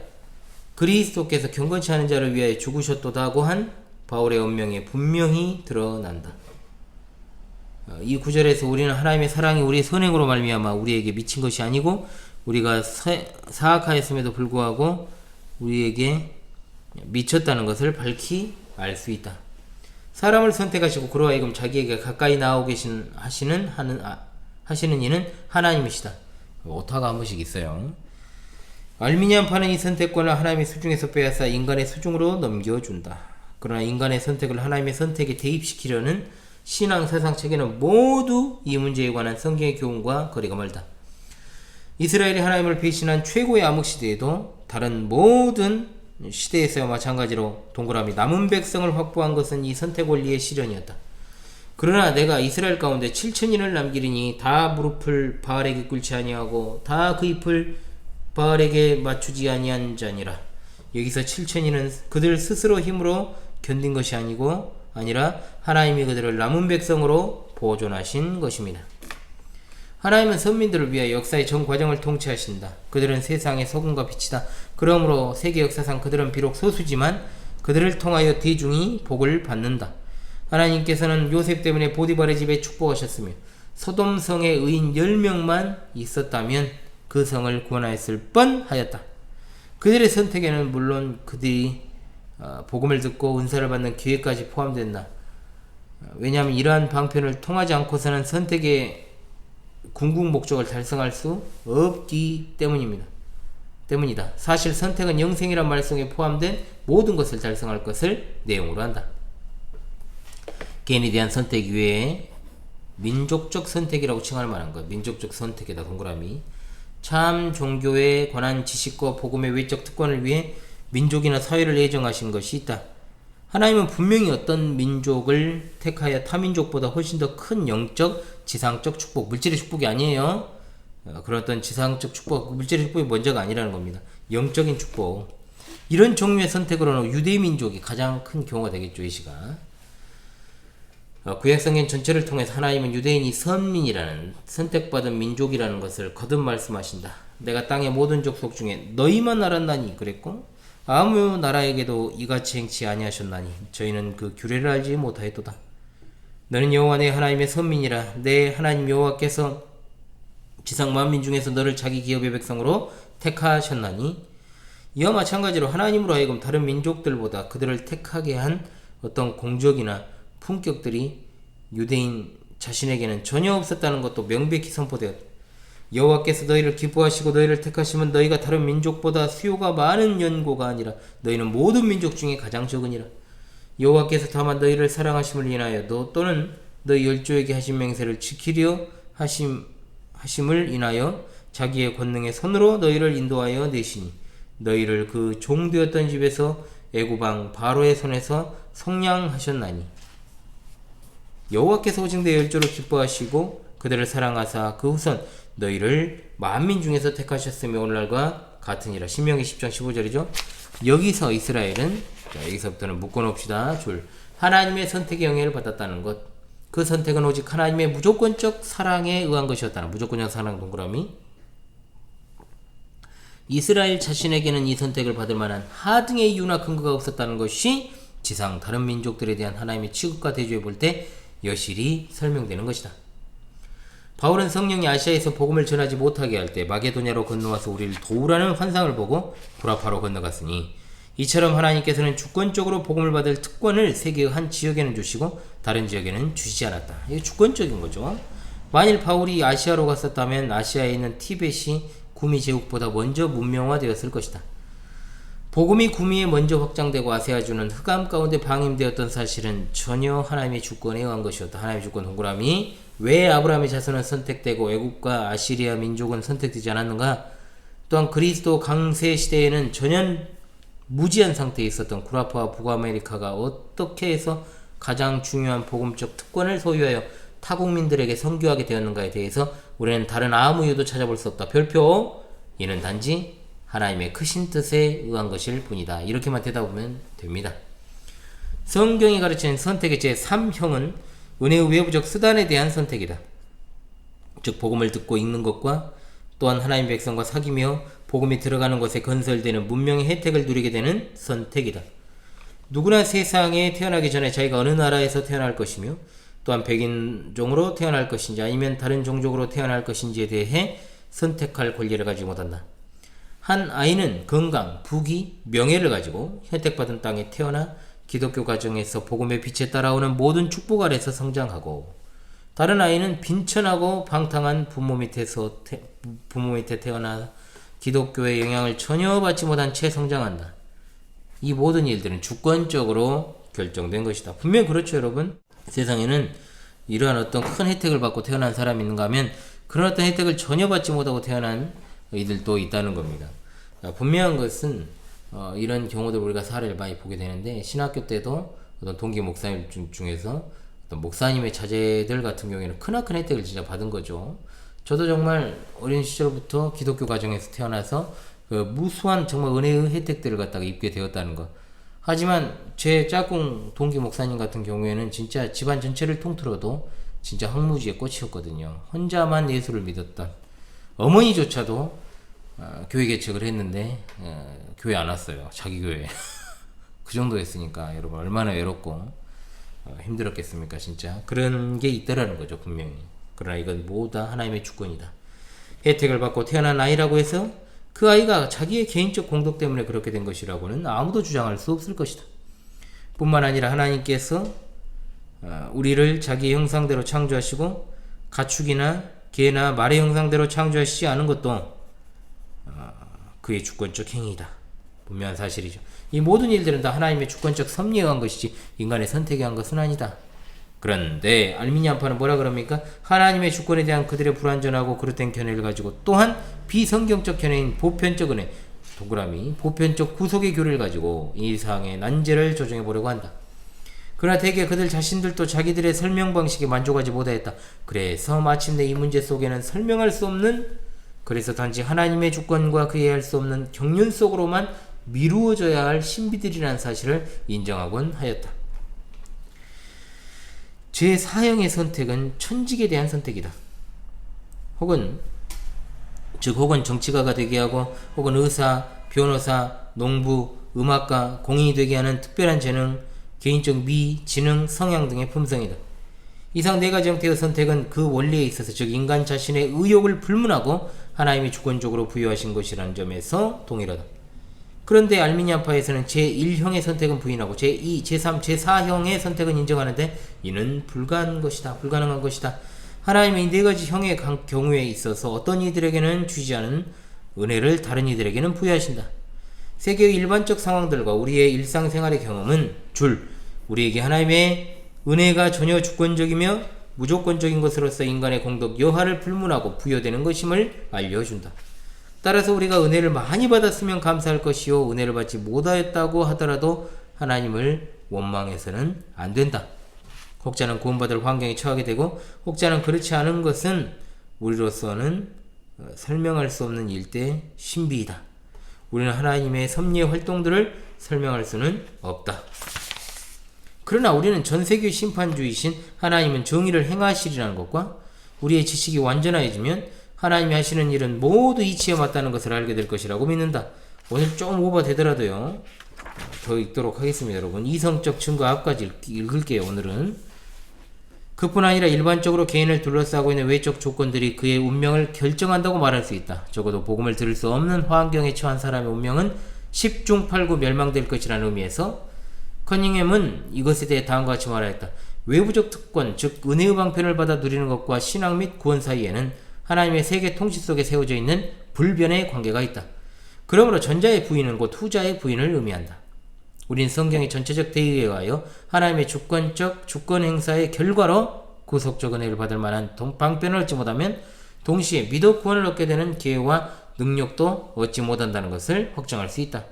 그리스도께서 경건치 않은 자를 위하여 죽으셨도다고 한 바울의 언명에 분명히 드러난다. 이 구절에서 우리는 하나님의 사랑이 우리의 선행으로 말미암아 우리에게 미친 것이 아니고 우리가 사악하였음에도 불구하고 우리에게 미쳤다는 것을 밝히 알 수 있다. 사람을 선택하시고 그로 하여금 자기에게 가까이 나오게 하시는 이는 하나님이시다. 오타가 한 번씩 있어요. 알미니안파는 이 선택권을 하나님의 수중에서 빼앗아 인간의 수중으로 넘겨준다. 그러나 인간의 선택을 하나님의 선택에 대입시키려는 신앙 사상 체계는 모두 이 문제에 관한 성경의 교훈과 거리가 멀다. 이스라엘이 하나님을 배신한 최고의 암흑시대에도 다른 모든 시대에서야 마찬가지로 동그라미 남은 백성을 확보한 것은 이 선택 원리의 실현이었다. 그러나 내가 이스라엘 가운데 7천인을 남기리니 다 무릎을 바알에게 꿇지 아니하고 다 그 잎을 바알에게 맞추지 아니한 자니라. 여기서 7천인은 그들 스스로 힘으로 견딘 것이 아니라 하나님이 그들을 남은 백성으로 보존하신 것입니다. 하나님은 선민들을 위하여 역사의 전 과정을 통치하신다. 그들은 세상의 소금과 빛이다. 그러므로 세계 역사상 그들은 비록 소수지만 그들을 통하여 대중이 복을 받는다. 하나님께서는 요셉 때문에 보디발의 집에 축복하셨으며 소돔 성에 의인 10명만 있었다면 그 성을 구원하였을 뻔하였다. 그들의 선택에는 물론 그들이 복음을 듣고 은사를 받는 기회까지 포함된다. 왜냐하면 이러한 방편을 통하지 않고서는 선택의 궁극 목적을 달성할 수 없기 때문이다. 사실 선택은 영생이란 말 속에 포함된 모든 것을 달성할 것을 내용으로 한다. 개인에 대한 선택 이외에 민족적 선택이라고 칭할 만한 것, 민족적 선택에다 동그라미. 참 종교에 관한 지식과 복음의 외적 특권을 위해 민족이나 사회를 예정하신 것이 있다. 하나님은 분명히 어떤 민족을 택하여 타민족보다 훨씬 더 큰 영적, 지상적 축복, 물질의 축복이 아니에요. 그런 어떤 지상적 축복, 물질의 축복이 먼저가 아니라는 겁니다. 영적인 축복. 이런 종류의 선택으로는 유대민족이 가장 큰 경우가 되겠죠, 이 시간. 구약성경 전체를 통해서 하나님은 유대인이 선민이라는 선택받은 민족이라는 것을 거듭 말씀하신다. 내가 땅의 모든 족속 중에 너희만 알았나니 그랬고 아무 나라에게도 이같이 행치 아니하셨나니 저희는 그 규례를 알지 못하였도다. 너는 여호와 내 하나님의 선민이라. 내 하나님 여호와께서 지상 만민 중에서 너를 자기 기업의 백성으로 택하셨나니 이와 마찬가지로 하나님으로 하여금 다른 민족들보다 그들을 택하게 한 어떤 공적이나 품격들이 유대인 자신에게는 전혀 없었다는 것도 명백히 선포되었다. 여호와께서 너희를 기뻐하시고 너희를 택하시면 너희가 다른 민족보다 수요가 많은 연고가 아니라 너희는 모든 민족 중에 가장 적으니라. 여호와께서 다만 너희를 사랑하심을 인하여 또는 너희 열조에게 하신 맹세를 지키려 하심을 인하여 자기의 권능의 손으로 너희를 인도하여 내시니 너희를 그 종되었던 집에서 애굽왕 바로의 손에서 속량하셨나니 여호와께서 오직 내 열조를 기뻐하시고 그들을 사랑하사 그 후손 너희를 만민 중에서 택하셨으며 오늘날과 같으니라. 신명기 10장 15절이죠. 여기서 이스라엘은 여기서부터는 묶어놓읍시다. 하나님의 선택의 영향을 받았다는 것. 그 선택은 오직 하나님의 무조건적 사랑에 의한 것이었다는 무조건적 사랑 동그라미. 이스라엘 자신에게는 이 선택을 받을 만한 하등의 이유나 근거가 없었다는 것이 지상 다른 민족들에 대한 하나님의 취급과 대조해 볼 때 여실히 설명되는 것이다. 바울은 성령이 아시아에서 복음을 전하지 못하게 할 때 마게도냐로 건너와서 우리를 도우라는 환상을 보고 구라파로 건너갔으니 이처럼 하나님께서는 주권적으로 복음을 받을 특권을 세계의 한 지역에는 주시고 다른 지역에는 주시지 않았다. 이게 주권적인 거죠. 만일 바울이 아시아로 갔었다면 아시아에 있는 티벳이 구미 제국보다 먼저 문명화되었을 것이다. 복음이 구미에 먼저 확장되고 아세아주는 흑암 가운데 방임되었던 사실은 전혀 하나님의 주권에 의한 것이었다. 하나님의 주권 동그라미. 왜 아브라함의 자손은 선택되고 애국과 아시리아 민족은 선택되지 않았는가? 또한 그리스도 강세 시대에는 전혀 무지한 상태에 있었던 구라파와 북아메리카가 어떻게 해서 가장 중요한 복음적 특권을 소유하여 타국민들에게 선교하게 되었는가에 대해서 우리는 다른 아무 이유도 찾아볼 수 없다. 별표. 이는 단지 하나님의 크신 뜻에 의한 것일 뿐이다. 이렇게만 대답하면 됩니다. 성경이 가르치는 선택의 제3형은 은혜의 외부적 수단에 대한 선택이다. 즉 복음을 듣고 읽는 것과 또한 하나님 백성과 사귀며 복음이 들어가는 것에 건설되는 문명의 혜택을 누리게 되는 선택이다. 누구나 세상에 태어나기 전에 자기가 어느 나라에서 태어날 것이며 또한 백인종으로 태어날 것인지 아니면 다른 종족으로 태어날 것인지에 대해 선택할 권리를 가지고 못한다. 한 아이는 건강, 부귀, 명예를 가지고 혜택받은 땅에 태어나 기독교 가정에서 복음의 빛에 따라오는 모든 축복 아래서 성장하고 다른 아이는 빈천하고 방탕한 부모 밑에 태어나 기독교의 영향을 전혀 받지 못한 채 성장한다. 이 모든 일들은 주권적으로 결정된 것이다. 분명 그렇죠, 여러분? 세상에는 이러한 어떤 큰 혜택을 받고 태어난 사람이 있는가 하면 그런 어떤 혜택을 전혀 받지 못하고 태어난 이들도 있다는 겁니다. 분명한 것은 이런 경우들 우리가 사례를 많이 보게 되는데 신학교 때도 어떤 동기 목사님 중에서 어떤 목사님의 자제들 같은 경우에는 크나큰 혜택을 진짜 받은 거죠. 저도 정말 어린 시절부터 기독교 가정에서 태어나서 그 무수한 정말 은혜의 혜택들을 갖다가 입게 되었다는 것. 하지만 제 짝꿍 동기 목사님 같은 경우에는 진짜 집안 전체를 통틀어도 진짜 황무지의 꽃이었거든요. 혼자만 예수를 믿었던 어머니조차도 교회 개척을 했는데 교회 안 왔어요. 자기 교회. 그 정도 했으니까 여러분 얼마나 외롭고 힘들었겠습니까 진짜. 그런 게 있다라는 거죠 분명히. 그러나 이건 모두 다 하나님의 주권이다. 혜택을 받고 태어난 아이라고 해서 그 아이가 자기의 개인적 공덕 때문에 그렇게 된 것이라고는 아무도 주장할 수 없을 것이다. 뿐만 아니라 하나님께서 우리를 자기의 형상대로 창조하시고 가축이나 개나 말의 형상대로 창조하시지 않은 것도 그의 주권적 행위이다. 분명한 사실이죠. 이 모든 일들은 다 하나님의 주권적 섭리에 의한 것이지 인간의 선택에 의한 것은 아니다. 그런데 알미니안파는 뭐라 그럽니까? 하나님의 주권에 대한 그들의 불완전하고 그릇된 견해를 가지고 또한 비성경적 견해인 보편적 은혜, 동그라미, 보편적 구속의 교리를 가지고 이 사항의 난제를 조정해 보려고 한다. 그러나 대개 그들 자신들도 자기들의 설명 방식에 만족하지 못하였다. 그래서 마침내 이 문제 속에는 설명할 수 없는, 그래서 단지 하나님의 주권과 그에 할 수 없는 경륜 속으로만 미루어져야 할 신비들이라는 사실을 인정하곤 하였다. 제4형의 선택은 천직에 대한 선택이다. 혹은 정치가가 되게 하고 혹은 의사, 변호사, 농부, 음악가, 공인이 되게 하는 특별한 재능, 개인적 미, 지능, 성향 등의 품성이다. 이상 네 가지 형태의 선택은 그 원리에 있어서 즉 인간 자신의 의욕을 불문하고 하나님이 주권적으로 부여하신 것이라는 점에서 동일하다. 그런데 알미니안파에서는 제1형의 선택은 부인하고 제2, 제3, 제4형의 선택은 인정하는데 이는 불가능한 것이다. 하나님의 네 가지 형의 경우에 있어서 어떤 이들에게는 주지 않은 은혜를 다른 이들에게는 부여하신다. 세계의 일반적 상황들과 우리의 일상생활의 경험은 우리에게 하나님의 은혜가 전혀 주권적이며 무조건적인 것으로서 인간의 공덕 여하를 불문하고 부여되는 것임을 알려준다. 따라서 우리가 은혜를 많이 받았으면 감사할 것이요 은혜를 받지 못하였다고 하더라도 하나님을 원망해서는 안 된다. 혹자는 구원받을 환경에 처하게 되고 혹자는 그렇지 않은 것은 우리로서는 설명할 수 없는 일대 신비이다. 우리는 하나님의 섭리의 활동들을 설명할 수는 없다. 그러나 우리는 전세계 심판주이신 하나님은 정의를 행하시리라는 것과 우리의 지식이 완전해지면 하나님이 하시는 일은 모두 이치에 맞다는 것을 알게 될 것이라고 믿는다. 오늘 좀 오버되더라도요. 더 읽도록 하겠습니다. 여러분. 이성적 증거 앞까지 읽을게요. 오늘은. 그뿐 아니라 일반적으로 개인을 둘러싸고 있는 외적 조건들이 그의 운명을 결정한다고 말할 수 있다. 적어도 복음을 들을 수 없는 환경에 처한 사람의 운명은 10중 8구 멸망될 것이라는 의미에서 커닝햄은 이것에 대해 다음과 같이 말하였다. 외부적 특권, 즉 은혜의 방편을 받아 누리는 것과 신앙 및 구원 사이에는 하나님의 세계 통치 속에 세워져 있는 불변의 관계가 있다. 그러므로 전자의 부인은 곧 후자의 부인을 의미한다. 우린 성경의 전체적 대의에 의하여 하나님의 주권적 주권 행사의 결과로 구속적 은혜를 받을 만한 방편을 얻지 못하면 동시에 믿어 구원을 얻게 되는 기회와 능력도 얻지 못한다는 것을 확정할 수 있다.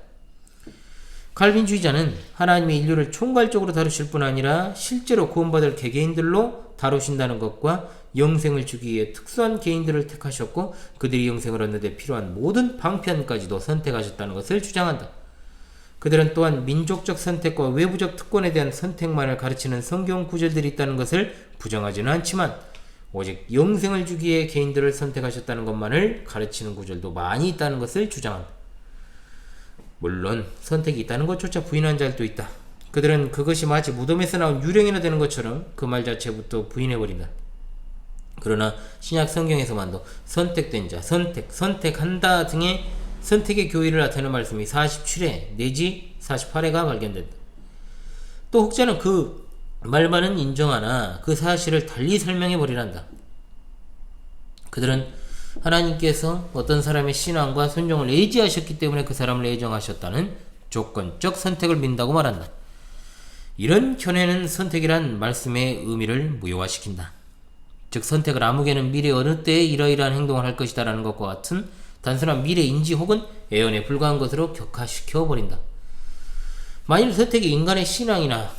칼빈주의자는 하나님의 인류를 총괄적으로 다루실 뿐 아니라 실제로 구원받을 개개인들로 다루신다는 것과 영생을 주기 위해 특수한 개인들을 택하셨고 그들이 영생을 얻는 데 필요한 모든 방편까지도 선택하셨다는 것을 주장한다. 그들은 또한 민족적 선택과 외부적 특권에 대한 선택만을 가르치는 성경 구절들이 있다는 것을 부정하지는 않지만 오직 영생을 주기 위해 개인들을 선택하셨다는 것만을 가르치는 구절도 많이 있다는 것을 주장한다. 물론 선택이 있다는 것조차 부인한 자들도 있다. 그들은 그것이 마치 무덤에서 나온 유령이나 되는 것처럼 그 말 자체부터 부인해버린다. 그러나 신약 성경에서만도 선택된 자, 선택한다 등의 선택의 교의를 나타내는 말씀이 47회 내지 48회가 발견된다. 또 혹자는 그 말만은 인정하나 그 사실을 달리 설명해버리란다. 그들은 하나님께서 어떤 사람의 신앙과 순종을 예지하셨기 때문에 그 사람을 예정하셨다는 조건적 선택을 믿는다고 말한다. 이런 견해는 선택이란 말씀의 의미를 무효화시킨다. 즉 선택을 아무개는 미래 어느 때에 이러이러한 행동을 할 것이다 라는 것과 같은 단순한 미래 인지 혹은 예언에 불과한 것으로 격화시켜버린다. 만일 선택이 인간의 신앙이나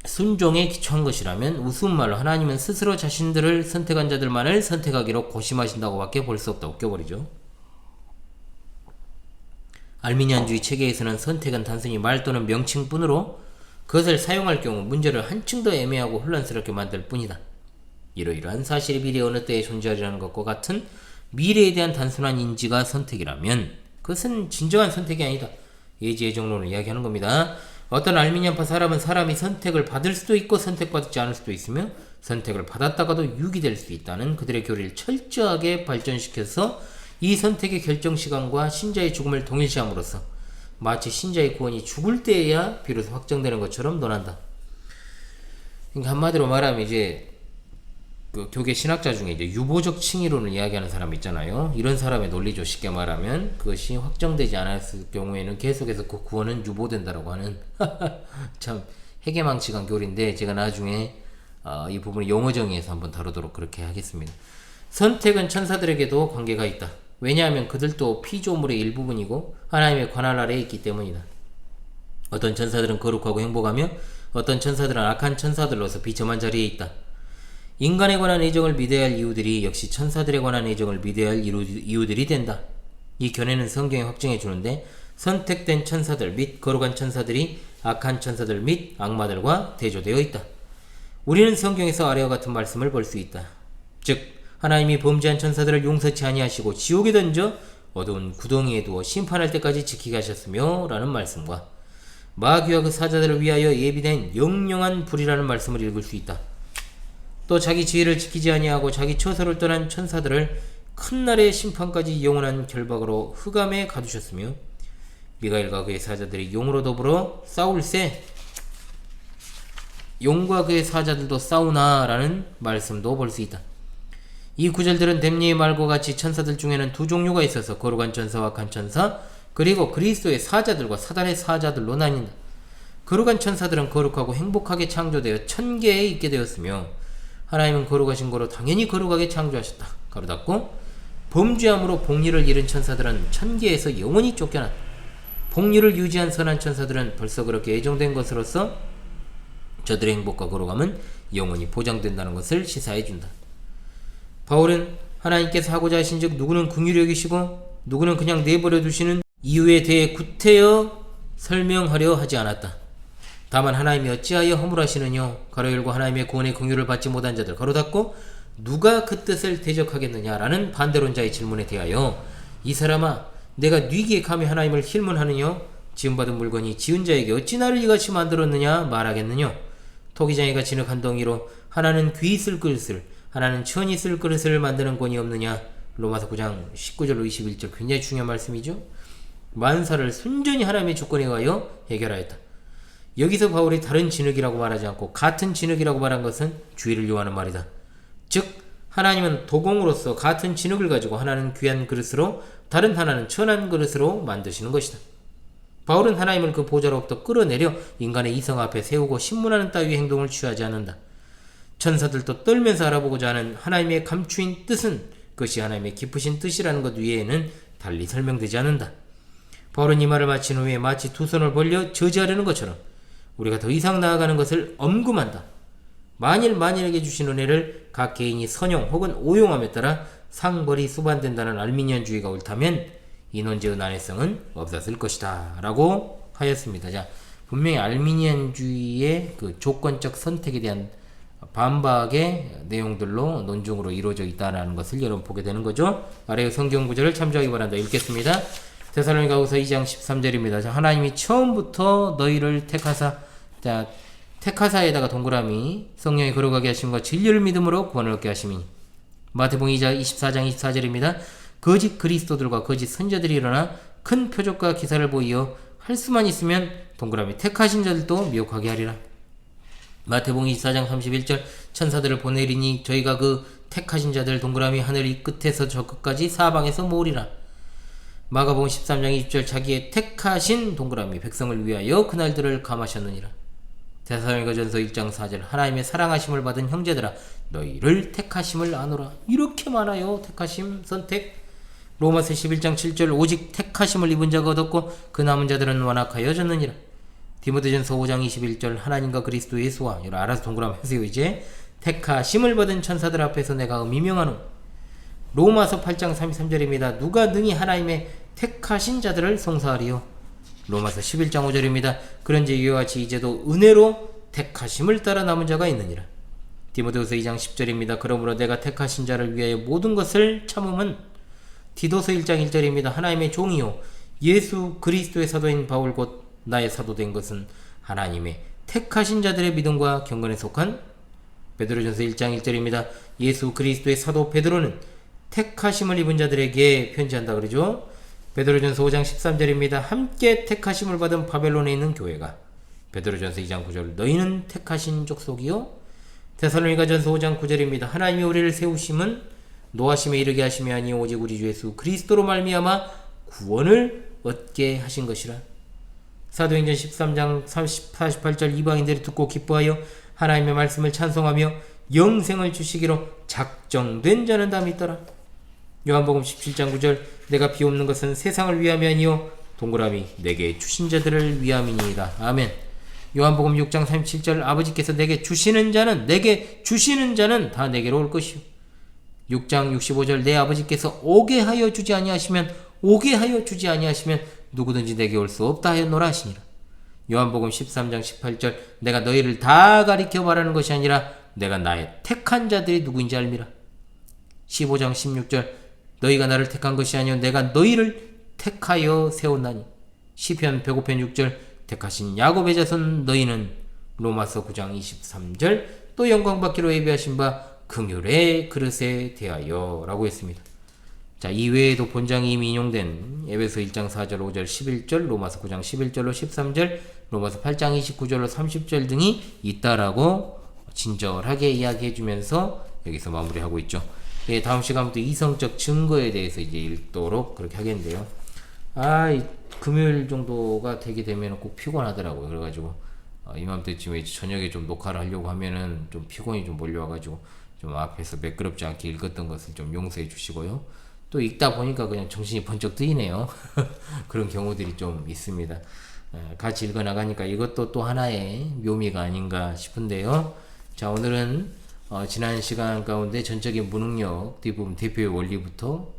순종에 기초한 것이라면 우스운 말로 하나님은 스스로 자신들을 선택한 자들만을 선택하기로 고심하신다고 밖에 볼 수 없다고 껴버리죠. 알미니안주의 체계에서는 선택은 단순히 말 또는 명칭뿐으로 그것을 사용할 경우 문제를 한층 더 애매하고 혼란스럽게 만들 뿐이다. 이러이러한 사실이 미래 어느 때에 존재하리라는 것과 같은 미래에 대한 단순한 인지가 선택이라면 그것은 진정한 선택이 아니다. 예지예정론을 이야기하는 겁니다. 어떤 알미니안파 사람은 사람이 선택을 받을 수도 있고 선택받지 않을 수도 있으며 선택을 받았다가도 유기될 수 있다는 그들의 교리를 철저하게 발전시켜서 이 선택의 결정시간과 신자의 죽음을 동일시함으로써 마치 신자의 구원이 죽을 때에야 비로소 확정되는 것처럼 논한다. 그러니까 한마디로 말하면 이제 그 교계 신학자 중에 이제 유보적 칭의론을 이야기하는 사람 있잖아요. 이런 사람의 논리죠. 쉽게 말하면 그것이 확정되지 않았을 경우에는 계속해서 그 구원은 유보된다라고 하는 참 해괴망측한 교리인데 제가 나중에 이 부분을 용어 정의에서 한번 다루도록 그렇게 하겠습니다. 선택은 천사들에게도 관계가 있다. 왜냐하면 그들도 피조물의 일부분이고 하나님의 관할 아래에 있기 때문이다. 어떤 천사들은 거룩하고 행복하며 어떤 천사들은 악한 천사들로서 비참한 자리에 있다. 인간에 관한 애정을 믿어야 할 이유들이 역시 천사들에 관한 애정을 믿어야 할 이유들이 된다. 이 견해는 성경이 확증해 주는데 선택된 천사들 및 거룩한 천사들이 악한 천사들 및 악마들과 대조되어 있다. 우리는 성경에서 아래와 같은 말씀을 볼 수 있다. 즉 하나님이 범죄한 천사들을 용서치 아니하시고 지옥에 던져 어두운 구덩이에 두어 심판할 때까지 지키게 하셨으며 라는 말씀과 마귀와 그 사자들을 위하여 예비된 영영한 불이라는 말씀을 읽을 수 있다. 또 자기 지혜를 지키지 아니하고 자기 처소를 떠난 천사들을 큰 날의 심판까지 영원한 결박으로 흑암에 가두셨으며 미가엘과 그의 사자들이 용으로 더불어 싸울세 용과 그의 사자들도 싸우나 라는 말씀도 볼 수 있다. 이 구절들은 댐니의 말과 같이 천사들 중에는 두 종류가 있어서 거룩한 천사와 악한 천사 그리고 그리스도의 사자들과 사단의 사자들로 나뉜다. 거룩한 천사들은 거룩하고 행복하게 창조되어 천계에 있게 되었으며 하나님은 거룩하신 거로 당연히 거룩하게 창조하셨다. 가로 닫고 범죄함으로 복리를 잃은 천사들은 천계에서 영원히 쫓겨났다. 복리를 유지한 선한 천사들은 벌써 그렇게 예정된 것으로서 저들의 행복과 거룩함은 영원히 보장된다는 것을 시사해준다. 바울은 하나님께서 하고자 하신 즉 누구는 긍휼히 여기시고 누구는 그냥 내버려 두시는 이유에 대해 구태여 설명하려 하지 않았다. 다만 하나님이 어찌하여 허물하시느냐 가로 열고 하나님의 구원의 긍휼을 받지 못한 자들 가로 닫고 누가 그 뜻을 대적하겠느냐라는 반대론자의 질문에 대하여 이 사람아 내가 뉘기에 감히 하나님을 힐문하느냐 지음받은 물건이 지은 자에게 어찌 나를 이같이 만들었느냐 말하겠느냐 토기장이가 진흙 한 덩이로 하나는 귀 쓸 그릇을 하나는 천이 쓸 그릇을 만드는 권이 없느냐. 로마서 9장 19절로 21절 굉장히 중요한 말씀이죠. 만사를 순전히 하나님의 주권에 의하여 해결하였다. 여기서 바울이 다른 진흙이라고 말하지 않고 같은 진흙이라고 말한 것은 주의를 요하는 말이다. 즉 하나님은 도공으로서 같은 진흙을 가지고 하나는 귀한 그릇으로 다른 하나는 천한 그릇으로 만드시는 것이다. 바울은 하나님을 그 보좌로부터 끌어내려 인간의 이성 앞에 세우고 신문하는 따위의 행동을 취하지 않는다. 천사들도 떨면서 알아보고자 하는 하나님의 감추인 뜻은 그것이 하나님의 깊으신 뜻이라는 것 외에는 달리 설명되지 않는다. 바울은 이 말을 마친 후에 마치 두 손을 벌려 저지하려는 것처럼 우리가 더 이상 나아가는 것을 엄금한다. 만일에게 주신 은혜를 각 개인이 선용 혹은 오용함에 따라 상벌이 수반된다는 알미니안주의가 옳다면 인원제의 난해성은 없었을 것이다 라고 하였습니다. 자, 분명히 알미니안주의의 그 조건적 선택에 대한 반박의 내용들로 논증으로 이루어져 있다는 것을 여러분 보게 되는 거죠. 아래의 성경 구절을 참조하기 바란다. 읽겠습니다. 데살로니가후서 2장 13절입니다. 자, 하나님이 처음부터 너희를 택하사, 자, 택하사에다가 동그라미 성령이 걸어가게 하심과 진리를 믿음으로 구원을 얻게 하심이니. 마태복음 2장 24장 24절입니다. 거짓 그리스도들과 거짓 선자들이 일어나 큰 표적과 기사를 보이어 할 수만 있으면 동그라미 택하신 자들도 미혹하게 하리라. 마태복음 24장 31절 천사들을 보내리니 저희가 그 택하신 자들 동그라미 하늘 이 끝에서 저 끝까지 사방에서 모으리라. 마가복음 13장 20절 자기의 택하신 동그라미 백성을 위하여 그날들을 감하셨느니라. 데살로니가전서 1장 4절 하나님의 사랑하심을 받은 형제들아 너희를 택하심을 아노라. 이렇게 많아요. 택하심, 선택. 로마서 11장 7절 오직 택하심을 입은 자가 얻었고 그 남은 자들은 완악하여졌느니라. 디모데전서 5장 21절 하나님과 그리스도 예수와 여러분 알아서 동그라미 하세요. 이제 택하심을 받은 천사들 앞에서 내가 음히 명하노. 로마서 8장 33절입니다. 누가 능히 하나님의 택하신 자들을 송사하리요. 로마서 11장 5절입니다. 그런지 이와 같이 이제도 은혜로 택하심을 따라 남은 자가 있느니라. 디모데후서 2장 10절입니다. 그러므로 내가 택하신 자를 위하여 모든 것을 참음은. 디도서 1장 1절입니다. 하나님의 종이요 예수 그리스도의 사도인 바울 곧 나의 사도된 것은 하나님의 택하신 자들의 믿음과 경건에 속한. 베드로전서 1장 1절입니다. 예수 그리스도의 사도 베드로는 택하심을 입은 자들에게 편지한다 그러죠. 베드로전서 5장 13절입니다. 함께 택하심을 받은 바벨론에 있는 교회가. 베드로전서 2장 9절 너희는 택하신 족속이요. 데살로니가전서 5장 9절입니다. 하나님이 우리를 세우심은 노하심에 이르게 하심이 아니요 오직 우리 주 예수 그리스도로 말미암아 구원을 얻게 하신 것이라. 사도행전 13장 48절 이방인들이 듣고 기뻐하여 하나님의 말씀을 찬송하며 영생을 주시기로 작정된 자는 다 믿더라. 요한복음 17장 9절 내가 비옵는 것은 세상을 위함이 아니요 동그라미 내게 주신 자들을 위함이니이다. 아멘. 요한복음 6장 37절 아버지께서 내게 주시는 자는 다 내게로 올 것이요. 6장 65절 내 아버지께서 오게 하여 주지 아니하시면 누구든지 내게 올 수 없다 하였노라 하시니라. 요한복음 13장 18절 내가 너희를 다 가리켜 말하는 것이 아니라 내가 나의 택한 자들이 누구인지 알미라. 15장 16절 너희가 나를 택한 것이 아니요 내가 너희를 택하여 세웠나니. 시편 105편 6절 택하신 야곱의 자손 너희는. 로마서 9장 23절 또 영광받기로 예비하신 바 긍휼의 그릇에 대하여 라고 했습니다. 자, 이외에도 본장이 이미 인용된 에베소 1장 4절 5절 11절 로마서 9장 11절로 13절 로마서 8장 29절로 30절 등이 있다라고 친절하게 이야기해 주면서 여기서 마무리하고 있죠. 예, 다음 시간부터 이성적 증거에 대해서 이제 읽도록 그렇게 하겠는데요. 이 금요일 정도가 되게 되면 꼭 피곤하더라고요. 그래가지고 이맘때쯤에 저녁에 좀 녹화를 하려고 하면은 좀 피곤이 좀 몰려와가지고 좀 앞에서 매끄럽지 않게 읽었던 것을 좀 용서해 주시고요. 또 읽다 보니까 그냥 정신이 번쩍 뜨이네요. 그런 경우들이 좀 있습니다. 같이 읽어 나가니까 이것도 또 하나의 묘미가 아닌가 싶은데요. 자, 오늘은 지난 시간 가운데 전적인 무능력 뒷부분 대표의 원리부터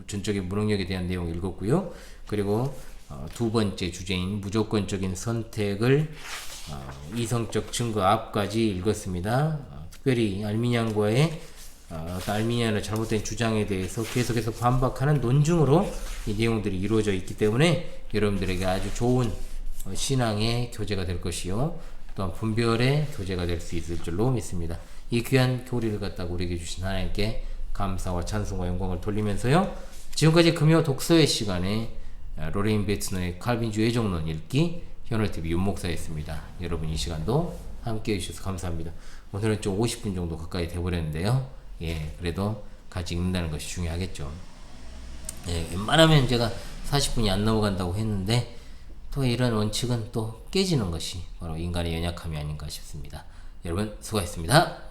전적인 무능력에 대한 내용 읽었고요. 그리고 두 번째 주제인 무조건적인 선택을 이성적 증거 앞까지 읽었습니다. 특별히 알미니안과의 알미니안의 잘못된 주장에 대해서 계속해서 반박하는 논증으로 이 내용들이 이루어져 있기 때문에 여러분들에게 아주 좋은 신앙의 교재가 될 것이요. 또한 분별의 교재가 될 수 있을 줄로 믿습니다. 이 귀한 교리를 갖다가 우리에게 주신 하나님께 감사와 찬송과 영광을 돌리면서요. 지금까지 금요 독서의 시간에 로레인 베트너의 칼빈주의 종론 읽기 현월TV 윤목사였습니다. 여러분 이 시간도 함께 해주셔서 감사합니다. 오늘은 좀 50분 정도 가까이 돼버렸는데요. 예, 그래도 같이 읽는다는 것이 중요하겠죠. 예, 웬만하면 제가 40분이 안 넘어간다고 했는데 또 이런 원칙은 또 깨지는 것이 바로 인간의 연약함이 아닌가 싶습니다. 여러분 수고하셨습니다.